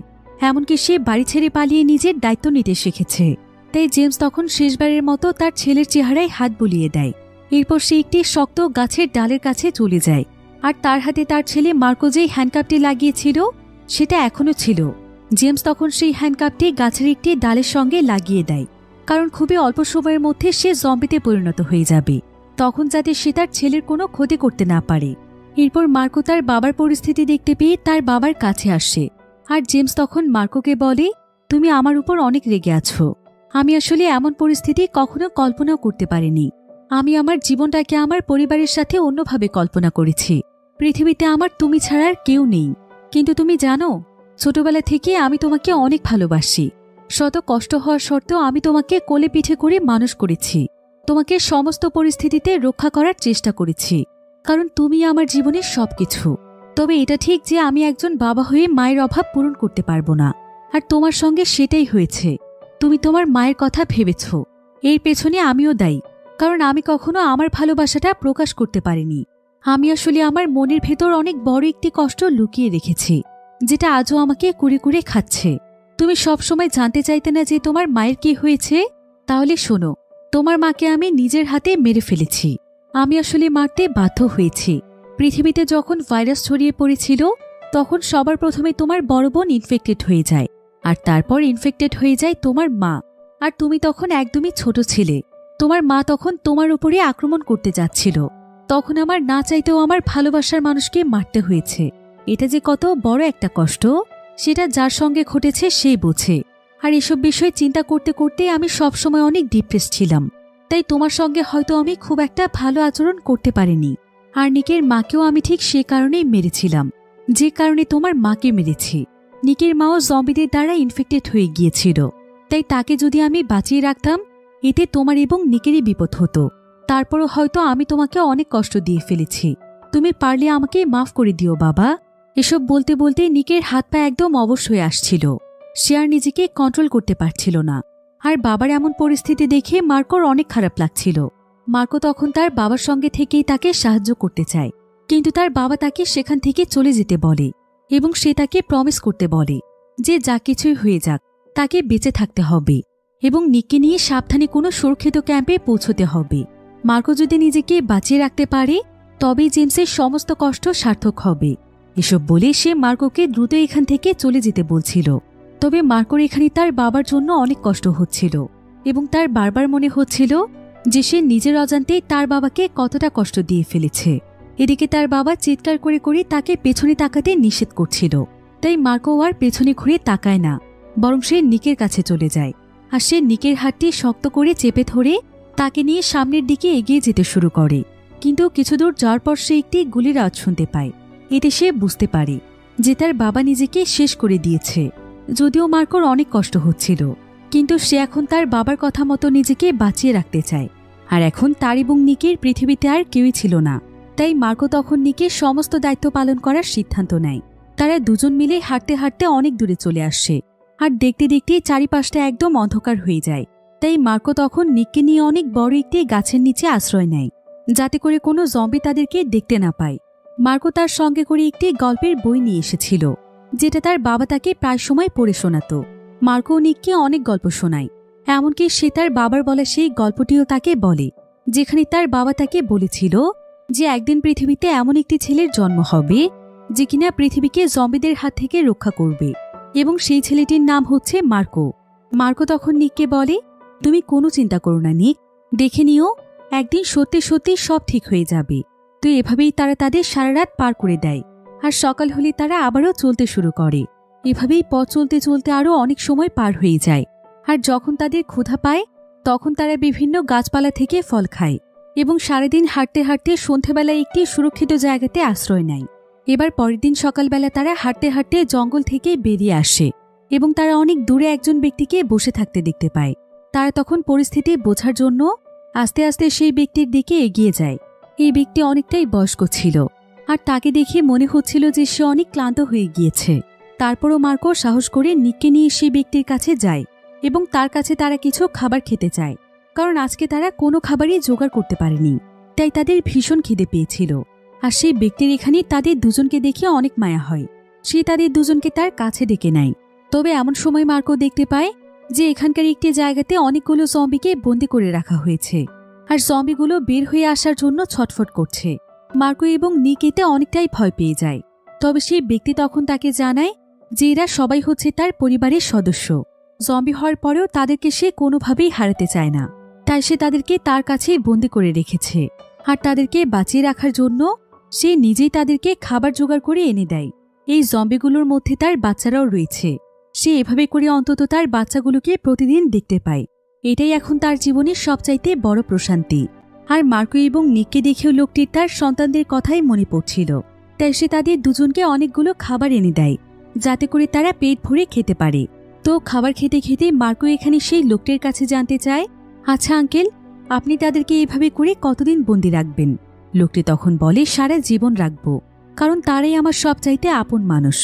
এমনকি সে বাড়ি ছেড়ে পালিয়ে নিজের দায়িত্ব নিতে শিখেছে। তাই জেমস তখন শেষবারের মতো তার ছেলের চেহারায় হাত বুলিয়ে দেয়। এরপর সে একটি শক্ত গাছের ডালের কাছে চলে যায়, আর তার হাতে তার ছেলে মার্কো যেই হ্যান্ডকাপটি লাগিয়েছিল সেটা এখনও ছিল। জেমস তখন সেই হ্যান্ডকাপটি গাছের একটি ডালের সঙ্গে লাগিয়ে দেয়, কারণ খুবই অল্প সময়ের মধ্যে সে জম্বিতে পরিণত হয়ে যাবে, তখন যাতে সে তার ছেলের কোনো ক্ষতি করতে না পারে। এরপর মার্কো তার বাবার পরিস্থিতি দেখতে পেয়ে তার বাবার কাছে আসে, আর জেমস তখন মার্কোকে বলে, তুমি আমার উপর অনেক রেগে আছো। আমি আসলে এমন পরিস্থিতি কখনো কল্পনাও করতে পারিনি। আমি আমার জীবনটাকে আমার পরিবারের সাথে অন্যভাবে কল্পনা করেছি। পৃথিবীতে আমার তুমি ছাড়া আর কেউ নেই। কিন্তু তুমি জানো, ছোটবেলা থেকে আমি তোমাকে অনেক ভালোবাসি। শত কষ্ট হওয়ার সত্ত্বেও আমি তোমাকে কোলে পিঠে করে মানুষ করেছি। তোমাকে সমস্ত পরিস্থিতিতে রক্ষা করার চেষ্টা করেছি, কারণ তুমি আমার জীবনের সবকিছু। তবে এটা ঠিক যে আমি একজন বাবা হয়ে মায়ের অভাব পূরণ করতে পারবো না, আর তোমার সঙ্গে সেটাই হয়েছে। তুমি তোমার মায়ের কথা ভেবেছ, এর পেছনে আমিও দায়ী, কারণ আমি কখনো আমার ভালোবাসাটা প্রকাশ করতে পারিনি। আমি আসলে আমার মনের ভেতর অনেক বড় একটি কষ্ট লুকিয়ে রেখেছি, যেটা আজও আমাকে কুড়ে কুড়ে খাচ্ছে। তুমি সবসময় জানতে চাইতে না যে তোমার মায়ের কি হয়েছে? তাহলে শোনো, তোমার মাকে আমি নিজের হাতে মেরে ফেলেছি। আমি আসলে মারতে বাধ্য হয়েছি। পৃথিবীতে যখন ভাইরাস ছড়িয়ে পড়েছিল, তখন সবার প্রথমে তোমার বড় বোন ইনফেক্টেড হয়ে যায়, আর তারপর ইনফেক্টেড হয়ে যায় তোমার মা। আর তুমি তখন একদমই ছোট ছিলে। তোমার মা তখন তোমার উপরে আক্রমণ করতে যাচ্ছিল। তখন আমার না চাইতেও আমার ভালোবাসার মানুষকে মারতে হয়েছে। এটা যে কত বড় একটা কষ্ট, সেটা যার সঙ্গে ঘটেছে সেই বোঝে। আর এসব বিষয়ে চিন্তা করতে করতে আমি সবসময় অনেক ডিপ্রেস ছিলাম। তাই তোমার সঙ্গে হয়তো আমি খুব একটা ভালো আচরণ করতে পারিনি। আর নিকের মাকেও আমি ঠিক সে কারণেই মেরেছিলাম, যে কারণে তোমার মাকে মেরেছি। নিকের মাও জম্বিদের দ্বারা ইনফেক্টেড হয়ে গিয়েছিল, তাই তাকে যদি আমি বাঁচিয়ে রাখতাম, এতে তোমার এবং নিকেরই বিপদ হতো। তারপরও হয়তো আমি তোমাকে অনেক কষ্ট দিয়ে ফেলেছি। তুমি পারলে আমাকে মাফ করে দিও বাবা। এসব বলতে বলতে নিকের হাত পা একদম অবশ হয়ে আসছিল। সে আর নিজেকে কন্ট্রোল করতে পারছিল না। আর বাবার এমন পরিস্থিতি দেখে মার্কোর অনেক খারাপ লাগছিল। মার্কো তখন তার বাবার সঙ্গে থেকেই তাকে সাহায্য করতে চায়, কিন্তু তার বাবা তাকে সেখান থেকে চলে যেতে বলে, এবং সে তাকে প্রমিস করতে বলে যে যা কিছুই হয়ে যাক তাকে বেঁচে থাকতে হবে, এবং নিককে নিয়ে সাবধানে কোনো সুরক্ষিত ক্যাম্পে পৌঁছতে হবে। মার্কো যদি নিজেকে বাঁচিয়ে রাখতে পারে, তবেই জেমসের সমস্ত কষ্ট সার্থক হবে। এসব বলে সে মার্কোকে দ্রুত এখান থেকে চলে যেতে বলছিল। তবে মার্কোর এখানে তার বাবার জন্য অনেক কষ্ট হচ্ছিল, এবং তার বারবার মনে হচ্ছিল যে সে নিজের অজান্তেই তার বাবাকে কতটা কষ্ট দিয়ে ফেলেছে। এদিকে তার বাবা চিৎকার করে করে তাকে পেছনে তাকাতে নিষেধ করছিল। তাই মার্কো আর পেছনে ঘুরে তাকায় না, বরং সে নিকের কাছে চলে যায়। আর সে নিকের হাতটি শক্ত করে চেপে ধরে তাকে নিয়ে সামনের দিকে এগিয়ে যেতে শুরু করে। কিন্তু কিছু দূর যাওয়ার পর সে একটি গুলির আওয়াজ শুনতে পায়। এতে সে বুঝতে পারে যে তার বাবা নিজেকে শেষ করে দিয়েছে। যদিও মার্কোর অনেক কষ্ট হচ্ছিল, কিন্তু সে এখন তার বাবার কথা মতো নিজেকে বাঁচিয়ে রাখতে চায়। আর এখন তার এবং নিকের পৃথিবীতে আর কেউই ছিল না। তাই মার্কো তখন নিকের সমস্ত দায়িত্ব পালন করার সিদ্ধান্ত নেয়। তারা দুজন মিলে হাঁটতে হাঁটতে অনেক দূরে চলে আসে, আর দেখতে দেখতে চারিপাশটা একদম অন্ধকার হয়ে যায়। তাই মার্কো তখন নিককে নিয়ে অনেক বড় একটি গাছের নিচে আশ্রয় নেয়, যাতে করে কোনো জম্বি তাদেরকে দেখতে না পায়। মার্কো তার সঙ্গে করে একটি গল্পের বই নিয়ে এসেছিল, যেটা তার বাবা তাকে প্রায় সময় পড়ে শোনাত। মার্কো নিককে অনেক গল্প শোনায়, এমনকি সে তার বাবার বলা সেই গল্পটিও তাকে বলে, যেখানে তার বাবা তাকে বলেছিল যে একদিন পৃথিবীতে এমন একটি ছেলের জন্ম হবে যে কিনা পৃথিবীকে জম্বিদের হাত থেকে রক্ষা করবে, এবং সেই ছেলেটির নাম হচ্ছে মার্কো। মার্কো তখন নিককে বলে, তুমি কোনো চিন্তা করো না নিক, দেখে নিও একদিন সত্যি সত্যি সব ঠিক হয়ে যাবে। তো এভাবেই তারা তাদের সারা রাত পার করে দেয়, আর সকাল হলে তারা আবারও চলতে শুরু করে। এভাবেই পথ চলতে চলতে আরও অনেক সময় পার হয়ে যায়। আর যখন তাদের ক্ষুধা পায়, তখন তারা বিভিন্ন গাছপালা থেকে ফল খায়, এবং সারাদিন হাঁটতে হাঁটতে সন্ধ্যাবেলায় একটি সুরক্ষিত জায়গাতে আশ্রয় নেয়। এবার পরের দিন সকালবেলা তারা হাঁটতে হাঁটতে জঙ্গল থেকে বেরিয়ে আসে, এবং তারা অনেক দূরে একজন ব্যক্তিকে বসে থাকতে দেখতে পায়। তারা তখন পরিস্থিতি বোঝার জন্য আস্তে আস্তে সেই ব্যক্তির দিকে এগিয়ে যায়। এই ব্যক্তি অনেকটাই বয়স্ক ছিল, আর তাকে দেখে মনে হচ্ছিল যে সে অনেক ক্লান্ত হয়ে গিয়েছে। তারপরও মার্কো সাহস করে নিককে নিয়ে সেই ব্যক্তির কাছে যায় এবং তার কাছে তারা কিছু খাবার খেতে চায়, কারণ আজকে তারা কোনো খাবারই জোগাড় করতে পারেনি, তাই তাদের ভীষণ খিদে পেয়েছিল। আর সেই ব্যক্তির এখানে তাদের দুজনকে দেখে অনেক মায়া হয়। সে তাদের দুজনকে তার কাছে ডেকে নেয়। তবে এমন সময় মার্কো দেখতে পায় যে এখানকার একটি জায়গাতে অনেকগুলো জম্বিকে বন্দি করে রাখা হয়েছে, আর জম্বিগুলো বের হয়ে আসার জন্য ছটফট করছে। মার্কো এবং নিক এতে অনেকটাই ভয় পেয়ে যায়। তবে সেই ব্যক্তি তখন তাকে জানায় যে এরা সবাই হচ্ছে তার পরিবারের সদস্য। জম্বি হওয়ার পরেও তাদেরকে সে কোনোভাবেই হারাতে চায় না, তাই সে তাদেরকে তার কাছেই বন্দি করে রেখেছে। আর তাদেরকে বাঁচিয়ে রাখার জন্য সে নিজেই তাদেরকে খাবার জোগাড় করে এনে দেয়। এই জম্বিগুলোর মধ্যে তার বাচ্চারাও রয়েছে। সে এভাবে করে অন্তত তার বাচ্চাগুলোকে প্রতিদিন দেখতে পায়। এটাই এখন তার জীবনের সবচাইতে বড় প্রশান্তি। আর মার্কো এবং নিককে দেখেও লোকটির তার সন্তানদের কথাই মনে পড়ছিল, তাই সে তাদের দুজনকে অনেকগুলো খাবার এনে দেয় যাতে করে তারা পেট ভরে খেতে পারে। তো খাবার খেতে খেতে মার্কো এখানে সেই লোকটির কাছে জানতে চায়, আচ্ছা আঙ্কেল, আপনি তাদেরকে এভাবে করে কতদিন বন্দি রাখবেন? লোকটি তখন বলে, সারা জীবন রাখবো, কারণ তারাই আমার সবচাইতে আপন মানুষ।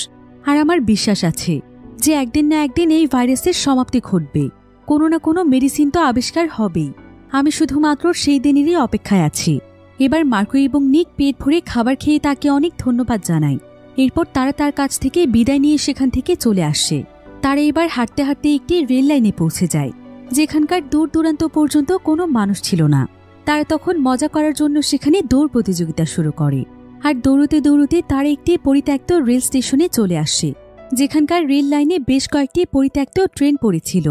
আর আমার বিশ্বাস আছে যে একদিন না একদিন এই ভাইরাসের সমাপ্তি ঘটবে। কোনো না কোনো মেডিসিন তো আবিষ্কার হবেই। আমি শুধুমাত্র সেই দিনেরই অপেক্ষায় আছি। এবার মার্কো এবং নিক পেট ভরে খাবার খেয়ে তাকে অনেক ধন্যবাদ জানায়। এরপর তারা তার কাছ থেকে বিদায় নিয়ে সেখান থেকে চলে আসে। তারা এবার হাঁটতে হাঁটতে একটি রেল লাইনে পৌঁছে যায়, যেখানকার দূর দূরান্ত পর্যন্ত কোনো মানুষ ছিল না। তারা তখন মজা করার জন্য সেখানে দৌড় প্রতিযোগিতা শুরু করে। আর দৌড়তে দৌড়তে তারা একটি পরিত্যক্ত রেল স্টেশনে চলে আসে, যেখানকার রেল লাইনে বেশ কয়েকটি পরিত্যক্ত ট্রেন পড়েছিল।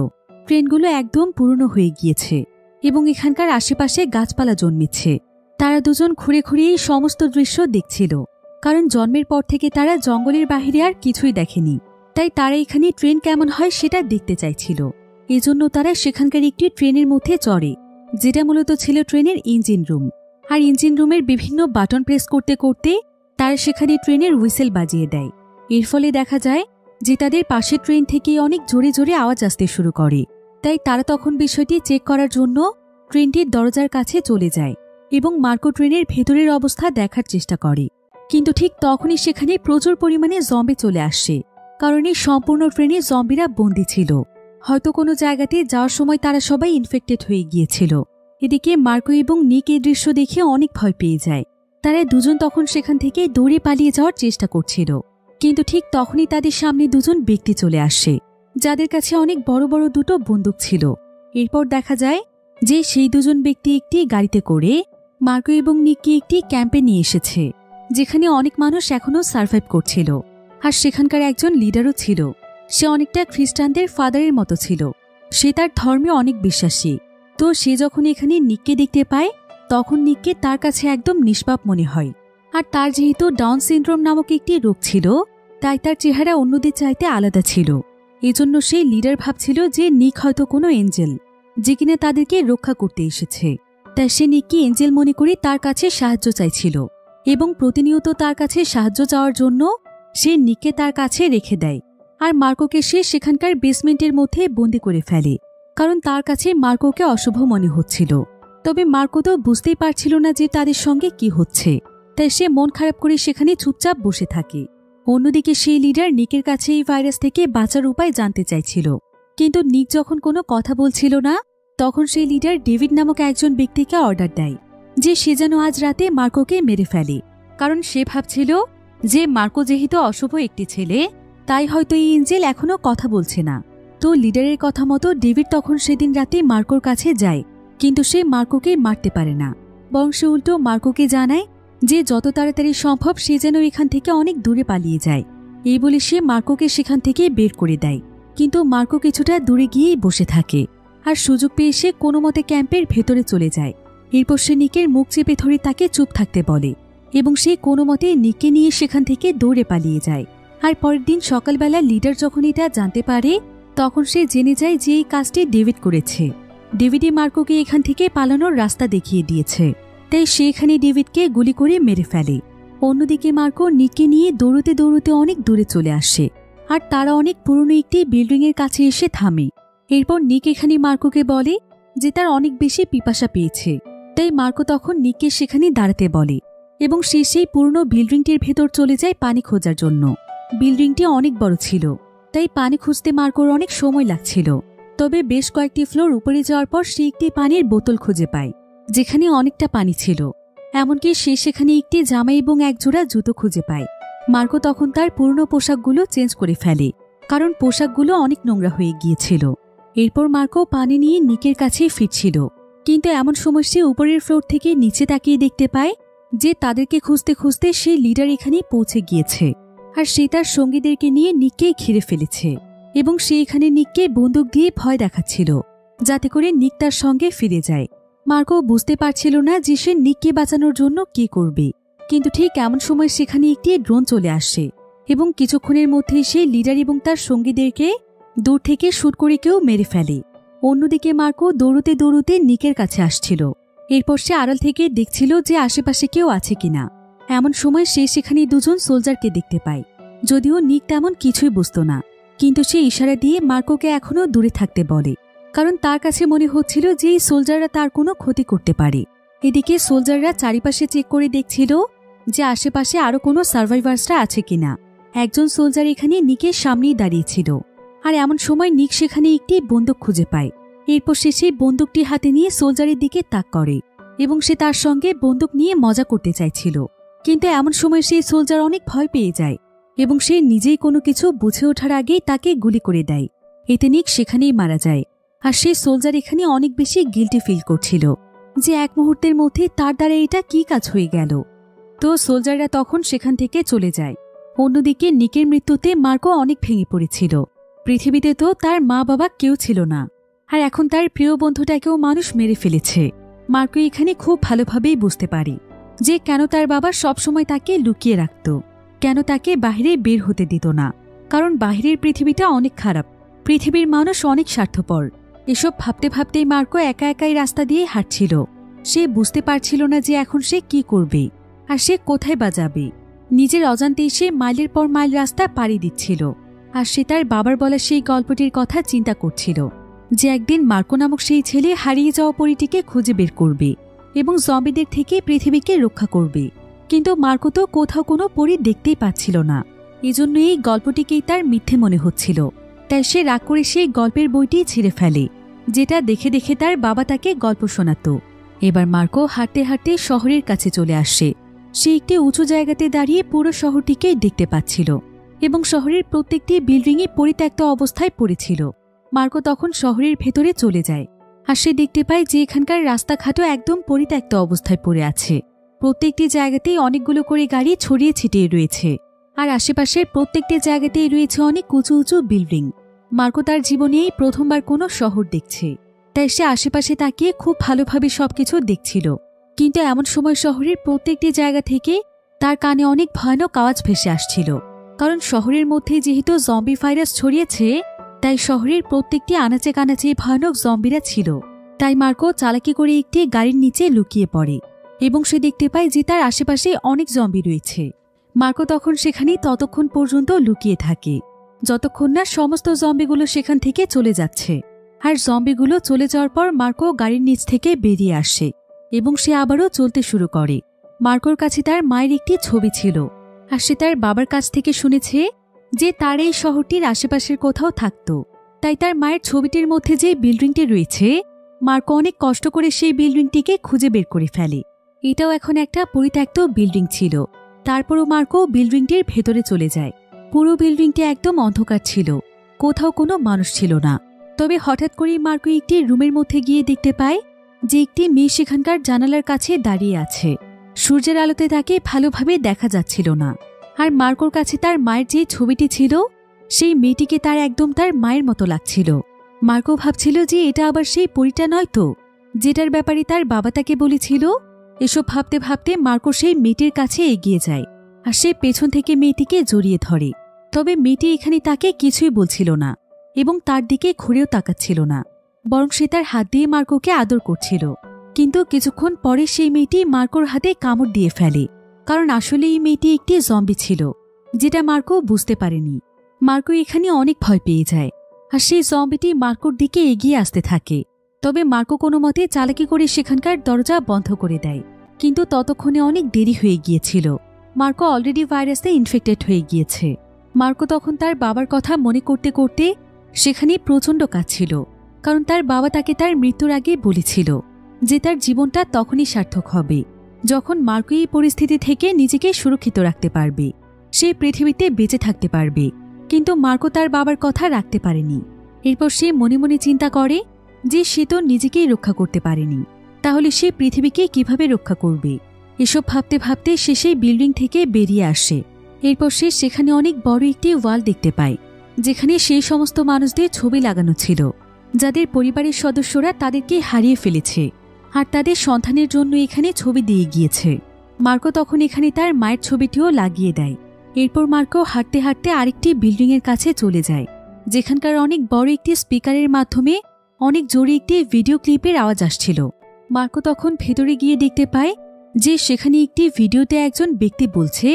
ট্রেনগুলো একদম পুরনো হয়ে গিয়েছে এবং এখানকার আশেপাশে গাছপালা জন্মেছে। তারা দুজন ঘুরে ঘুরে এই সমস্ত দৃশ্য দেখছিল, কারণ জন্মের পর থেকে তারা জঙ্গলের বাহিরে আর কিছুই দেখেনি। তাই তারা এখানে ট্রেন কেমন হয় সেটা দেখতে চাইছিল। এজন্য তারা সেখানকার একটি ট্রেনের মধ্যে চড়ে, যেটা মূলত ছিল ট্রেনের ইঞ্জিন রুম। আর ইঞ্জিন রুমের বিভিন্ন বাটন প্রেস করতে করতে তারা সেখানে ট্রেনের হুইসেল বাজিয়ে দেয়। এর ফলে দেখা যায় যে তাদের পাশের ট্রেন থেকে অনেক জোরে জোরে আওয়াজ আসতে শুরু করে। তাই তারা তখন বিষয়টি চেক করার জন্য ট্রেনটির দরজার কাছে চলে যায় এবং মার্কো ট্রেনের ভেতরের অবস্থা দেখার চেষ্টা করে। কিন্তু ঠিক তখনই সেখানে প্রচুর পরিমাণে জম্বি চলে আসে, কারণ এই সম্পূর্ণ ট্রেনে জম্বিরা বন্দী ছিল। হয়তো কোনো জায়গাতে যাওয়ার সময় তারা সবাই ইনফেক্টেড হয়ে গিয়েছিল। এদিকে মার্কো এবং নিক এই দৃশ্য দেখে অনেক ভয় পেয়ে যায়। তারা দুজন তখন সেখান থেকে দৌড়ে পালিয়ে যাওয়ার চেষ্টা করছিল, কিন্তু ঠিক তখনই তাদের সামনে দুজন ব্যক্তি চলে আসে, যাদের কাছে অনেক বড় বড় দুটো বন্দুক ছিল। এরপর দেখা যায় যে সেই দুজন ব্যক্তি একটি গাড়িতে করে মার্কো এবং নিককে একটি ক্যাম্পে নিয়ে এসেছে, যেখানে অনেক মানুষ এখনও সার্ভাইভ করছিল। আর সেখানকার একজন লিডারও ছিল। সে অনেকটা খ্রিস্টানদের ফাদারের মতো ছিল। সে তার ধর্মে অনেক বিশ্বাসী। তো সে যখন এখানে নিককে দেখতে পায়, তখন নিককে তার কাছে একদম নিষ্পাপ মনে হয়। আর তার যেহেতু ডাউন সিনড্রোম নামক একটি রোগ ছিল, তাই তার চেহারা অন্যদের চাইতে আলাদা ছিল। এজন্য সেই লিডার ভাবছিল যে নিক হয়তো কোনো এঞ্জেল, যে কিনা তাদেরকে রক্ষা করতে এসেছে। তাই সে নিককে এঞ্জেল মনে করে তার কাছে সাহায্য চাইছিল এবং প্রতিনিয়ত তার কাছে সাহায্য চাওয়ার জন্য সে নিককে তার কাছে রেখে দেয়। আর মার্কোকে সে সেখানকার বেসমেন্টের মধ্যে বন্দি করে ফেলে, কারণ তার কাছে মার্কোকে অশুভ মনে হচ্ছিল। তবে মার্কো তো বুঝতেই পারছিল না যে তাদের সঙ্গে কি হচ্ছে, তাই সে মন খারাপ করে সেখানে চুপচাপ বসে থাকে। অন্যদিকে সেই লিডার নিকের কাছে এই ভাইরাস থেকে বাঁচার উপায় জানতে চাইছিল, কিন্তু নিক যখন কোনো কথা বলছিল না, তখন সেই লিডার ডেভিড নামক একজন ব্যক্তিকে অর্ডার দেয় যে সে যেন আজ রাতে মার্কোকে মেরে ফেলে, কারণ সে ভাবছিল যে মার্কো যেহেতু অশুভ একটি ছেলে, তাই হয়তো এই এঞ্জেল এখনো কথা বলছে না। তো লিডারের কথা মতো ডেভিড তখন সেদিন রাতে মার্কোর কাছে যায়, কিন্তু সে মার্কোকে মারতে পারে না, বরং সে উল্টো মার্কোকে জানায় যে যত তাড়াতাড়ি সম্ভব সে যেন এখান থেকে অনেক দূরে পালিয়ে যায়। এই বলে সে মার্কোকে সেখান থেকে বের করে দেয়, কিন্তু মার্কো কিছুটা দূরে গিয়েই বসে থাকে। আর সুযোগ পেয়ে সে কোনো মতে ক্যাম্পের ভেতরে চলে যায়। এরপর সে নিকের মুখ চেপে ধরে তাকে চুপ থাকতে বলে এবং সে কোনো মতে নিককে নিয়ে সেখান থেকে দৌড়ে পালিয়ে যায়। আর পরের দিন সকালবেলা লিডার যখন এটা জানতে পারে, তখন সে জেনে যায় যে এই কাজটি ডেভিড করেছে। ডেভিডই মার্কোকে এখান থেকে পালানোর রাস্তা দেখিয়ে দিয়েছে, তাই সে এখানে ডেভিডকে গুলি করে মেরে ফেলে। অন্যদিকে মার্কো নিককে নিয়ে দৌড়তে দৌড়তে অনেক দূরে চলে আসে, আর তারা অনেক পুরনো একটি বিল্ডিংয়ের কাছে এসে থামে। এরপর নিক এখানে মার্কোকে বলে যে তার অনেক বেশি পিপাসা পেয়েছে। তাই মার্কো তখন নিককে সেখানে দাঁড়াতে বলে এবং সে সেই পুরনো বিল্ডিংটির ভেতর চলে যায় পানি খোঁজার জন্য। বিল্ডিংটি অনেক বড় ছিল, তাই পানি খুঁজতে মার্কোর অনেক সময় লাগছিল। তবে বেশ কয়েকটি ফ্লোর উপরে যাওয়ার পর সে একটি পানির বোতল খুঁজে পায়, যেখানে অনেকটা পানি ছিল। এমনকি সে সেখানে একটি জামা এবং একজোড়া জুতো খুঁজে পায়। মার্কো তখন তার পুরনো পোশাকগুলো চেঞ্জ করে ফেলে, কারণ পোশাকগুলো অনেক নোংরা হয়ে গিয়েছিল। এরপর মার্কো পানি নিয়ে নিকের কাছেই ফিরছিল, কিন্তু এমন সময় সে উপরের ফ্লোর থেকে নিচে তাকিয়ে দেখতে পায় যে তাদেরকে খুঁজতে খুঁজতে সেই লিডার এখানে পৌঁছে গিয়েছে, আর সে তার সঙ্গীদেরকে নিয়ে নিককে ঘিরে ফেলেছে এবং সে এখানে নিককে বন্দুক দিয়ে ভয় দেখাচ্ছিল, যাতে করে নিক তার সঙ্গে ফিরে যায়। মার্কো বুঝতে পারছিল না যে সে নিককে বাঁচানোর জন্য কি করবে, কিন্তু ঠিক এমন সময় সেখানে একটি ড্রোন চলে আসে এবং কিছুক্ষণের মধ্যে সেই লিডার এবং তার সঙ্গীদেরকে দূর থেকে শুট করে কেউ মেরে ফেলে। অন্যদিকে মার্কো দৌড়তে দৌড়তে নিকের কাছে আসছিল। এরপর সে আড়াল থেকে দেখছিল যে আশেপাশে কেউ আছে কিনা। এমন সময় সে সেখানে দুজন সোলজারকে দেখতে পায়। যদিও নিক তেমন কিছুই বুঝত না, কিন্তু সে ইশারা দিয়ে মার্কোকে এখনও দূরে থাকতে বলে, কারণ তার কাছে মনে হচ্ছিল যে এই সোলজাররা তার কোনো ক্ষতি করতে পারে। এদিকে সোলজাররা চারিপাশে চেক করে দেখছিল যে আশেপাশে আরও কোনো সার্ভাইভার্সরা আছে কিনা। একজন সোলজার এখানে নিকের সামনেই দাঁড়িয়েছিল, আর এমন সময় নিক সেখানে একটি বন্দুক খুঁজে পায়। এরপর সে সেই বন্দুকটি হাতে নিয়ে সোলজারের দিকে তাক করে এবং সে তার সঙ্গে বন্দুক নিয়ে মজা করতে চাইছিল। কিন্তু এমন সময় সেই সোলজার অনেক ভয় পেয়ে যায় এবং সে নিজেই কোনো কিছু বুঝে ওঠার আগেই তাকে গুলি করে দেয়। এতে নিক সেখানেই মারা যায়। আর সেই সোলজার এখানে অনেক বেশি গিল্টি ফিল করছিল যে এক মুহূর্তের মধ্যে তার দ্বারা এটা কি কাজ হয়ে গেল। তো সোলজাররা তখন সেখান থেকে চলে যায়। অন্যদিকে নিকের মৃত্যুতে মার্কো অনেক ভেঙে পড়েছিল। পৃথিবীতে তো তার মা বাবা কেউ ছিল না, আর এখন তার প্রিয় বন্ধুটাকেও মানুষ মেরে ফেলেছে। মার্কো এখানে খুব ভালোভাবেই বুঝতে পারে যে কেন তার বাবা সবসময় তাকে লুকিয়ে রাখত, কেন তাকে বাহিরে বের হতে দিত না। কারণ বাহিরের পৃথিবীটা অনেক খারাপ, পৃথিবীর মানুষ অনেক স্বার্থপর। এসব ভাবতে ভাবতেই মার্কো একা একাই রাস্তা দিয়ে হাঁটছিল। সে বুঝতে পারছিল না যে এখন সে কি করবে আর সে কোথায় বা যাবে। নিজের অজান্তেই সে মাইলের পর মাইল রাস্তা পাড়ি দিচ্ছিল, আর সে তার বাবার বলা সেই গল্পটির কথা চিন্তা করছিল যে একদিন মার্কো নামক সেই ছেলে হারিয়ে যাওয়া পরীটিকে খুঁজে বের করবে এবং জম্বিদের থেকে পৃথিবীকে রক্ষা করবে। কিন্তু মার্কো তো কোথাও কোনো পরী দেখতেই পাচ্ছিল না। এজন্য এই গল্পটিকেই তার মিথ্যে মনে হচ্ছিল। তাই সে রাগ করে সেই গল্পের বইটি ছিঁড়ে ফেলে, যেটা দেখে দেখে তার বাবা তাকে গল্প শোনাত। এবার মার্কো হাঁটতে হাঁটতে শহরের কাছে চলে আসে। সে একটি উঁচু জায়গাতে দাঁড়িয়ে পুরো শহরটিকে দেখতে পাচ্ছিল এবং শহরের প্রত্যেকটি বিল্ডিংয়ে পরিত্যক্ত অবস্থায় পড়েছিল। মার্কো তখন শহরের ভেতরে চলে যায়, আর সে দেখতে পায় যে এখানকার রাস্তাঘাটও একদম পরিত্যক্ত অবস্থায় পড়ে আছে। প্রত্যেকটি জায়গাতেই অনেকগুলো করে গাড়ি ছড়িয়ে ছিটিয়ে রয়েছে, আর আশেপাশের প্রত্যেকটি জায়গাতেই রয়েছে অনেক উঁচু উঁচু বিল্ডিং। মার্কো তার জীবনেই প্রথমবার কোনো শহর দেখছে, তাই সে আশেপাশে তাকিয়ে খুব ভালোভাবে সবকিছু দেখছিল। কিন্তু এমন সময় শহরের প্রত্যেকটি জায়গা থেকে তার কানে অনেক ভয়ানক আওয়াজ ভেসে আসছিল। কারণ শহরের মধ্যে যেহেতু জম্বি ভাইরাস ছড়িয়েছে, তাই শহরের প্রত্যেকটি আনাচে কানাচে ভয়ানক জম্বিরা ছিল। তাই মার্কো চালাকি করে একটি গাড়ির নিচে লুকিয়ে পড়ে এবং সে দেখতে পায় যে তার আশেপাশে অনেক জম্বি রয়েছে। মার্কো তখন সেখানেই ততক্ষণ পর্যন্ত লুকিয়ে থাকে যতক্ষণ না সমস্ত জম্বিগুলো সেখান থেকে চলে যাচ্ছে। আর জম্বিগুলো চলে যাওয়ার পর মার্কো গাড়ির নিচ থেকে বেরিয়ে আসে এবং সে আবারও চলতে শুরু করে। মার্কোর কাছে তার মায়ের একটি ছবি ছিল, আর সে তার বাবার কাছ থেকে শুনেছে যে তার এই শহরটির আশেপাশের কোথাও থাকত। তাই তার মায়ের ছবিটির মধ্যে যে বিল্ডিংটি রয়েছে, মার্কো অনেক কষ্ট করে সেই বিল্ডিংটিকে খুঁজে বের করে ফেলে। এটাও এখন একটা পরিত্যক্ত বিল্ডিং ছিল। তারপরও মার্কো বিল্ডিংটির ভেতরে চলে যায়। পুরো বিল্ডিংটি একদম অন্ধকার ছিল, কোথাও কোনো মানুষ ছিল না। তবে হঠাৎ করেই মার্কো একটি রুমের মধ্যে গিয়ে দেখতে পায় যে একটি মেয়ে সেখানকার জানালার কাছে দাঁড়িয়ে আছে। সূর্যের আলোতে তাকে ভালোভাবে দেখা যাচ্ছিল না। আর মার্কোর কাছে তার মায়ের যে ছবিটি ছিল, সেই মেয়েটিকে তার একদম তার মায়ের মতো লাগছিল। মার্কো ভাবছিল যে এটা আবার সেই পরীটা নয় তো, যেটার ব্যাপারে তার বাবা তাকে বলেছিল। এসব ভাবতে ভাবতে মার্কো সেই মেয়েটির কাছে এগিয়ে যায়, আর সে পেছন থেকে মেয়েটিকে জড়িয়ে ধরে। তবে মেয়েটি এখানে তাকে কিছুই বলছিল না এবং তার দিকে ঘুরেও তাকাচ্ছিল না, বরং সে তার হাত দিয়ে মার্কোকে আদর করছিল। কিন্তু কিছুক্ষণ পরে সেই মেয়েটি মার্কোর হাতে কামড় দিয়ে ফেলে, কারণ আসলে এই মেয়েটি একটি জম্বি ছিল, যেটা মার্কো বুঝতে পারেনি। মার্কো এখানে অনেক ভয় পেয়ে যায়, আর সেই জম্বিটি মার্কোর দিকে এগিয়ে আসতে থাকে। তবে মার্কো কোনো মতে চালাকি করে সেখানকার দরজা বন্ধ করে দেয়, কিন্তু ততক্ষণে অনেক দেরি হয়ে গিয়েছিল। মার্কো অলরেডি ভাইরাসে ইনফেক্টেড হয়ে গিয়েছে। মার্কো তখন তার বাবার কথা মনে করতে করতে সেখানে প্রচণ্ড কাঁদছিল, কারণ তার বাবা তাকে তার মৃত্যুর আগে বলেছিল যে তার জীবনটা তখনই সার্থক হবে যখন মার্কো এই পরিস্থিতি থেকে নিজেকে সুরক্ষিত রাখতে পারবে, সে পৃথিবীতে বেঁচে থাকতে পারবে। কিন্তু মার্কো তার বাবার কথা রাখতে পারেনি। এরপর সে মনে মনে চিন্তা করে যে সে তো নিজেকেই রক্ষা করতে পারেনি, তাহলে সে পৃথিবীকে কিভাবে রক্ষা করবে। এসব ভাবতে ভাবতে সে সেই বিল্ডিং থেকে বেরিয়ে আসে। এরপর সে সেখানে অনেক বড় একটি ওয়াল দেখতে পায়, যেখানে সেই সমস্ত মানুষদের ছবি লাগানো ছিল যাদের পরিবারের সদস্যরা তাদেরকে হারিয়ে ফেলেছে, আর তাদের সন্তানের জন্য এখানে ছবি দিয়ে গিয়েছে। মার্কো তখন এখানে তার মায়ের ছবিটিও লাগিয়ে দেয়। এরপর মার্কো হাঁটতে হাঁটতে আরেকটি বিল্ডিংয়ের কাছে চলে যায়, যেখানকার অনেক বড় একটি স্পিকারের মাধ্যমে অনেক জোরে একটি ভিডিও ক্লিপের আওয়াজ আসছিল। মার্কো তখন ভেতরে গিয়ে দেখতে পায় যে সেখানে একটি ভিডিওতে একজন ব্যক্তি বলছে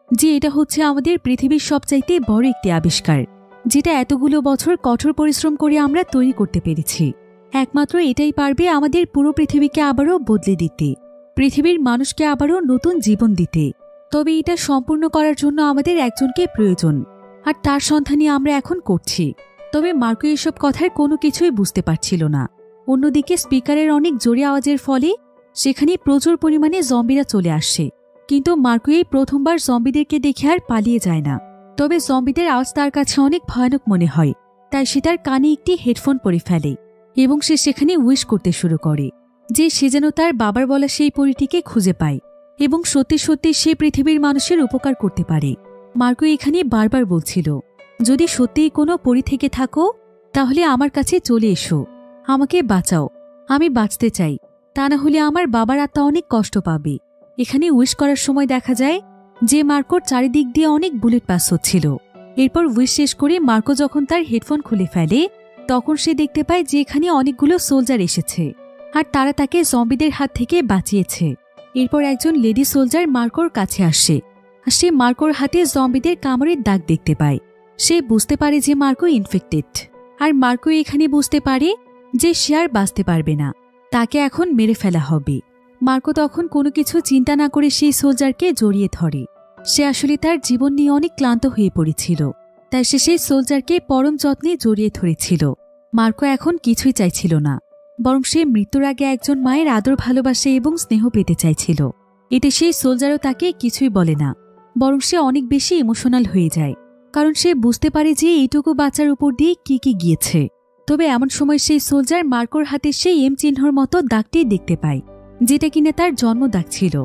যে এটা হচ্ছে আমাদের পৃথিবীর সবচাইতে বড় একটি আবিষ্কার, যেটা এতগুলো বছর কঠোর পরিশ্রম করে আমরা তৈরি করতে পেরেছি। একমাত্র এটাই পারবে আমাদের পুরো পৃথিবীকে আবারও বদলে দিতে, পৃথিবীর মানুষকে আবারও নতুন জীবন দিতে। তবে এটা সম্পূর্ণ করার জন্য আমাদের একজনকে প্রয়োজন, আর তার সন্ধানই আমরা এখন করছি। তবে মার্কো এসব কথার কোনো কিছুই বুঝতে পারছিল না। অন্যদিকে স্পিকারের অনেক জোরে আওয়াজের ফলে সেখানে প্রচুর পরিমাণে জম্বিরা চলে আসছে, কিন্তু মার্কো এই প্রথমবার জম্বিদেরকে দেখে আর পালিয়ে যায় না। তবে জম্বিদের আওয়াজ তার কাছে অনেক ভয়ানক মনে হয়, তাই সে তার কানে একটি হেডফোন পরে ফেলে এবং সে সেখানে উইশ করতে শুরু করে যে সে যেন তার বাবার বলা সেই পরীটিকে খুঁজে পায় এবং সত্যি সত্যি সে পৃথিবীর মানুষের উপকার করতে পারে। মার্কো এখানে বারবার বলছিল, যদি সত্যিই কোনো পরী থেকে থাকো তাহলে আমার কাছে চলে এসো, আমাকে বাঁচাও, আমি বাঁচতে চাই, তা না হলে আমার বাবার আত্মা অনেক কষ্ট পাবে। এখানে উইশ করার সময় দেখা যায় যে মার্কোর চারিদিক দিয়ে অনেক বুলেট পাস হচ্ছিল। এরপর উইশ শেষ করে মার্কো যখন তার হেডফোন খুলে ফেলে তখন সে দেখতে পায় যে এখানে অনেকগুলো সোলজার এসেছে, আর তারা তাকে জম্বিদের হাত থেকে বাঁচিয়েছে। এরপর একজন লেডি সোলজার মার্কোর কাছে আসে, আর সে মার্কোর হাতে জম্বিদের কামড়ের দাগ দেখতে পায়। সে বুঝতে পারে যে মার্কো ইনফেক্টেড, আর মার্কো এখানে বুঝতে পারে যে সে আর বাঁচতে পারবে না, তাকে এখন মেরে ফেলা হবে। মার্কো তখন কোনো কিছু চিন্তা না করে সেই সোলজারকে জড়িয়ে ধরে। সে আসলে তার জীবন নিয়ে অনেক ক্লান্ত হয়ে পড়েছিল, তাই সে সেই সোলজারকে পরম যত্নে জড়িয়ে ধরেছিল। মার্কো এখন কিছুই চাইছিল না, বরং সে মৃত্যুর আগে একজন মায়ের আদর ভালোবাসা এবং স্নেহ পেতে চাইছিল। এতে সেই সোলজারও তাকে কিছুই বলে না, বরং সে অনেক বেশি ইমোশনাল হয়ে যায়, কারণ সে বুঝতে পারে যে এইটুকু বাচ্চার উপর দিয়ে কি কি গিয়েছে। তবে এমন সময় সেই সোলজার মার্কোর হাতে সেই এম চিহ্নর মতো দাগটি দেখতে পায়, যেটা কিনা তার জন্ম দাগ ছিল।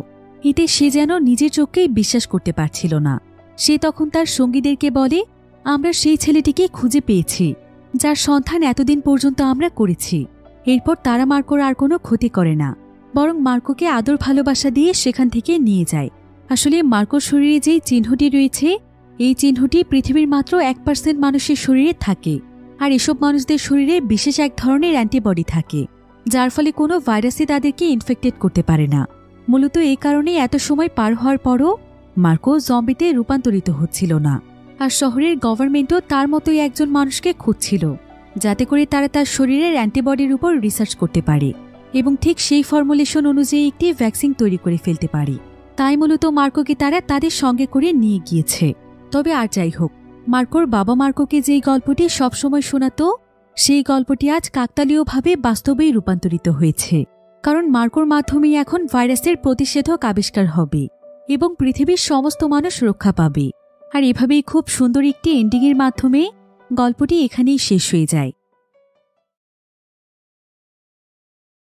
এতে সে যেন নিজের চোখকেই বিশ্বাস করতে পারছিল না। সে তখন তার সঙ্গীদেরকে বলে, আমরা সেই ছেলেটিকে খুঁজে পেয়েছি যার সন্ধান এতদিন পর্যন্ত আমরা করেছি। এরপর তারা মার্কোর আর কোনো ক্ষতি করে না, বরং মার্কোকে আদর ভালোবাসা দিয়ে সেখান থেকে নিয়ে যায়। আসলে মার্কোর শরীরে যেই চিহ্নটি রয়েছে, এই চিহ্নটি পৃথিবীর মাত্র 1% মানুষের শরীরে থাকে, আর এসব মানুষদের শরীরে বিশেষ এক ধরনের অ্যান্টিবডি থাকে, যার ফলে কোনো ভাইরাসই তাদেরকে ইনফেক্টেড করতে পারে না। মূলত এই কারণে এত সময় পার হওয়ার পরও মার্কো জম্বিতে রূপান্তরিত হচ্ছিল না, আর শহরের গভর্নমেন্টও তার মতোই একজন মানুষকে খুঁজছিল, যাতে করে তারা তার শরীরের অ্যান্টিবডির উপর রিসার্চ করতে পারে এবং ঠিক সেই ফর্মুলেশন অনুযায়ী একটি ভ্যাকসিন তৈরি করে ফেলতে পারে। তাই মূলত মার্কোকে তারা তাদের সঙ্গে করে নিয়ে গিয়েছে। তবে আর যাই হোক, মার্কোর বাবা মার্কোকে যেই গল্পটি সবসময় শোনাত, সেই গল্পটি আজ কাকতালীয়ভাবে বাস্তবেই রূপান্তরিত হয়েছে, কারণ মার্কোর মাধ্যমেই এখন ভাইরাসের প্রতিষেধক আবিষ্কার হবে এবং পৃথিবীর সমস্ত মানুষ রক্ষা পাবে। আর এভাবেই খুব সুন্দর একটি এন্ডিংয়ের মাধ্যমে গল্পটি এখানেই শেষ হয়ে যায়।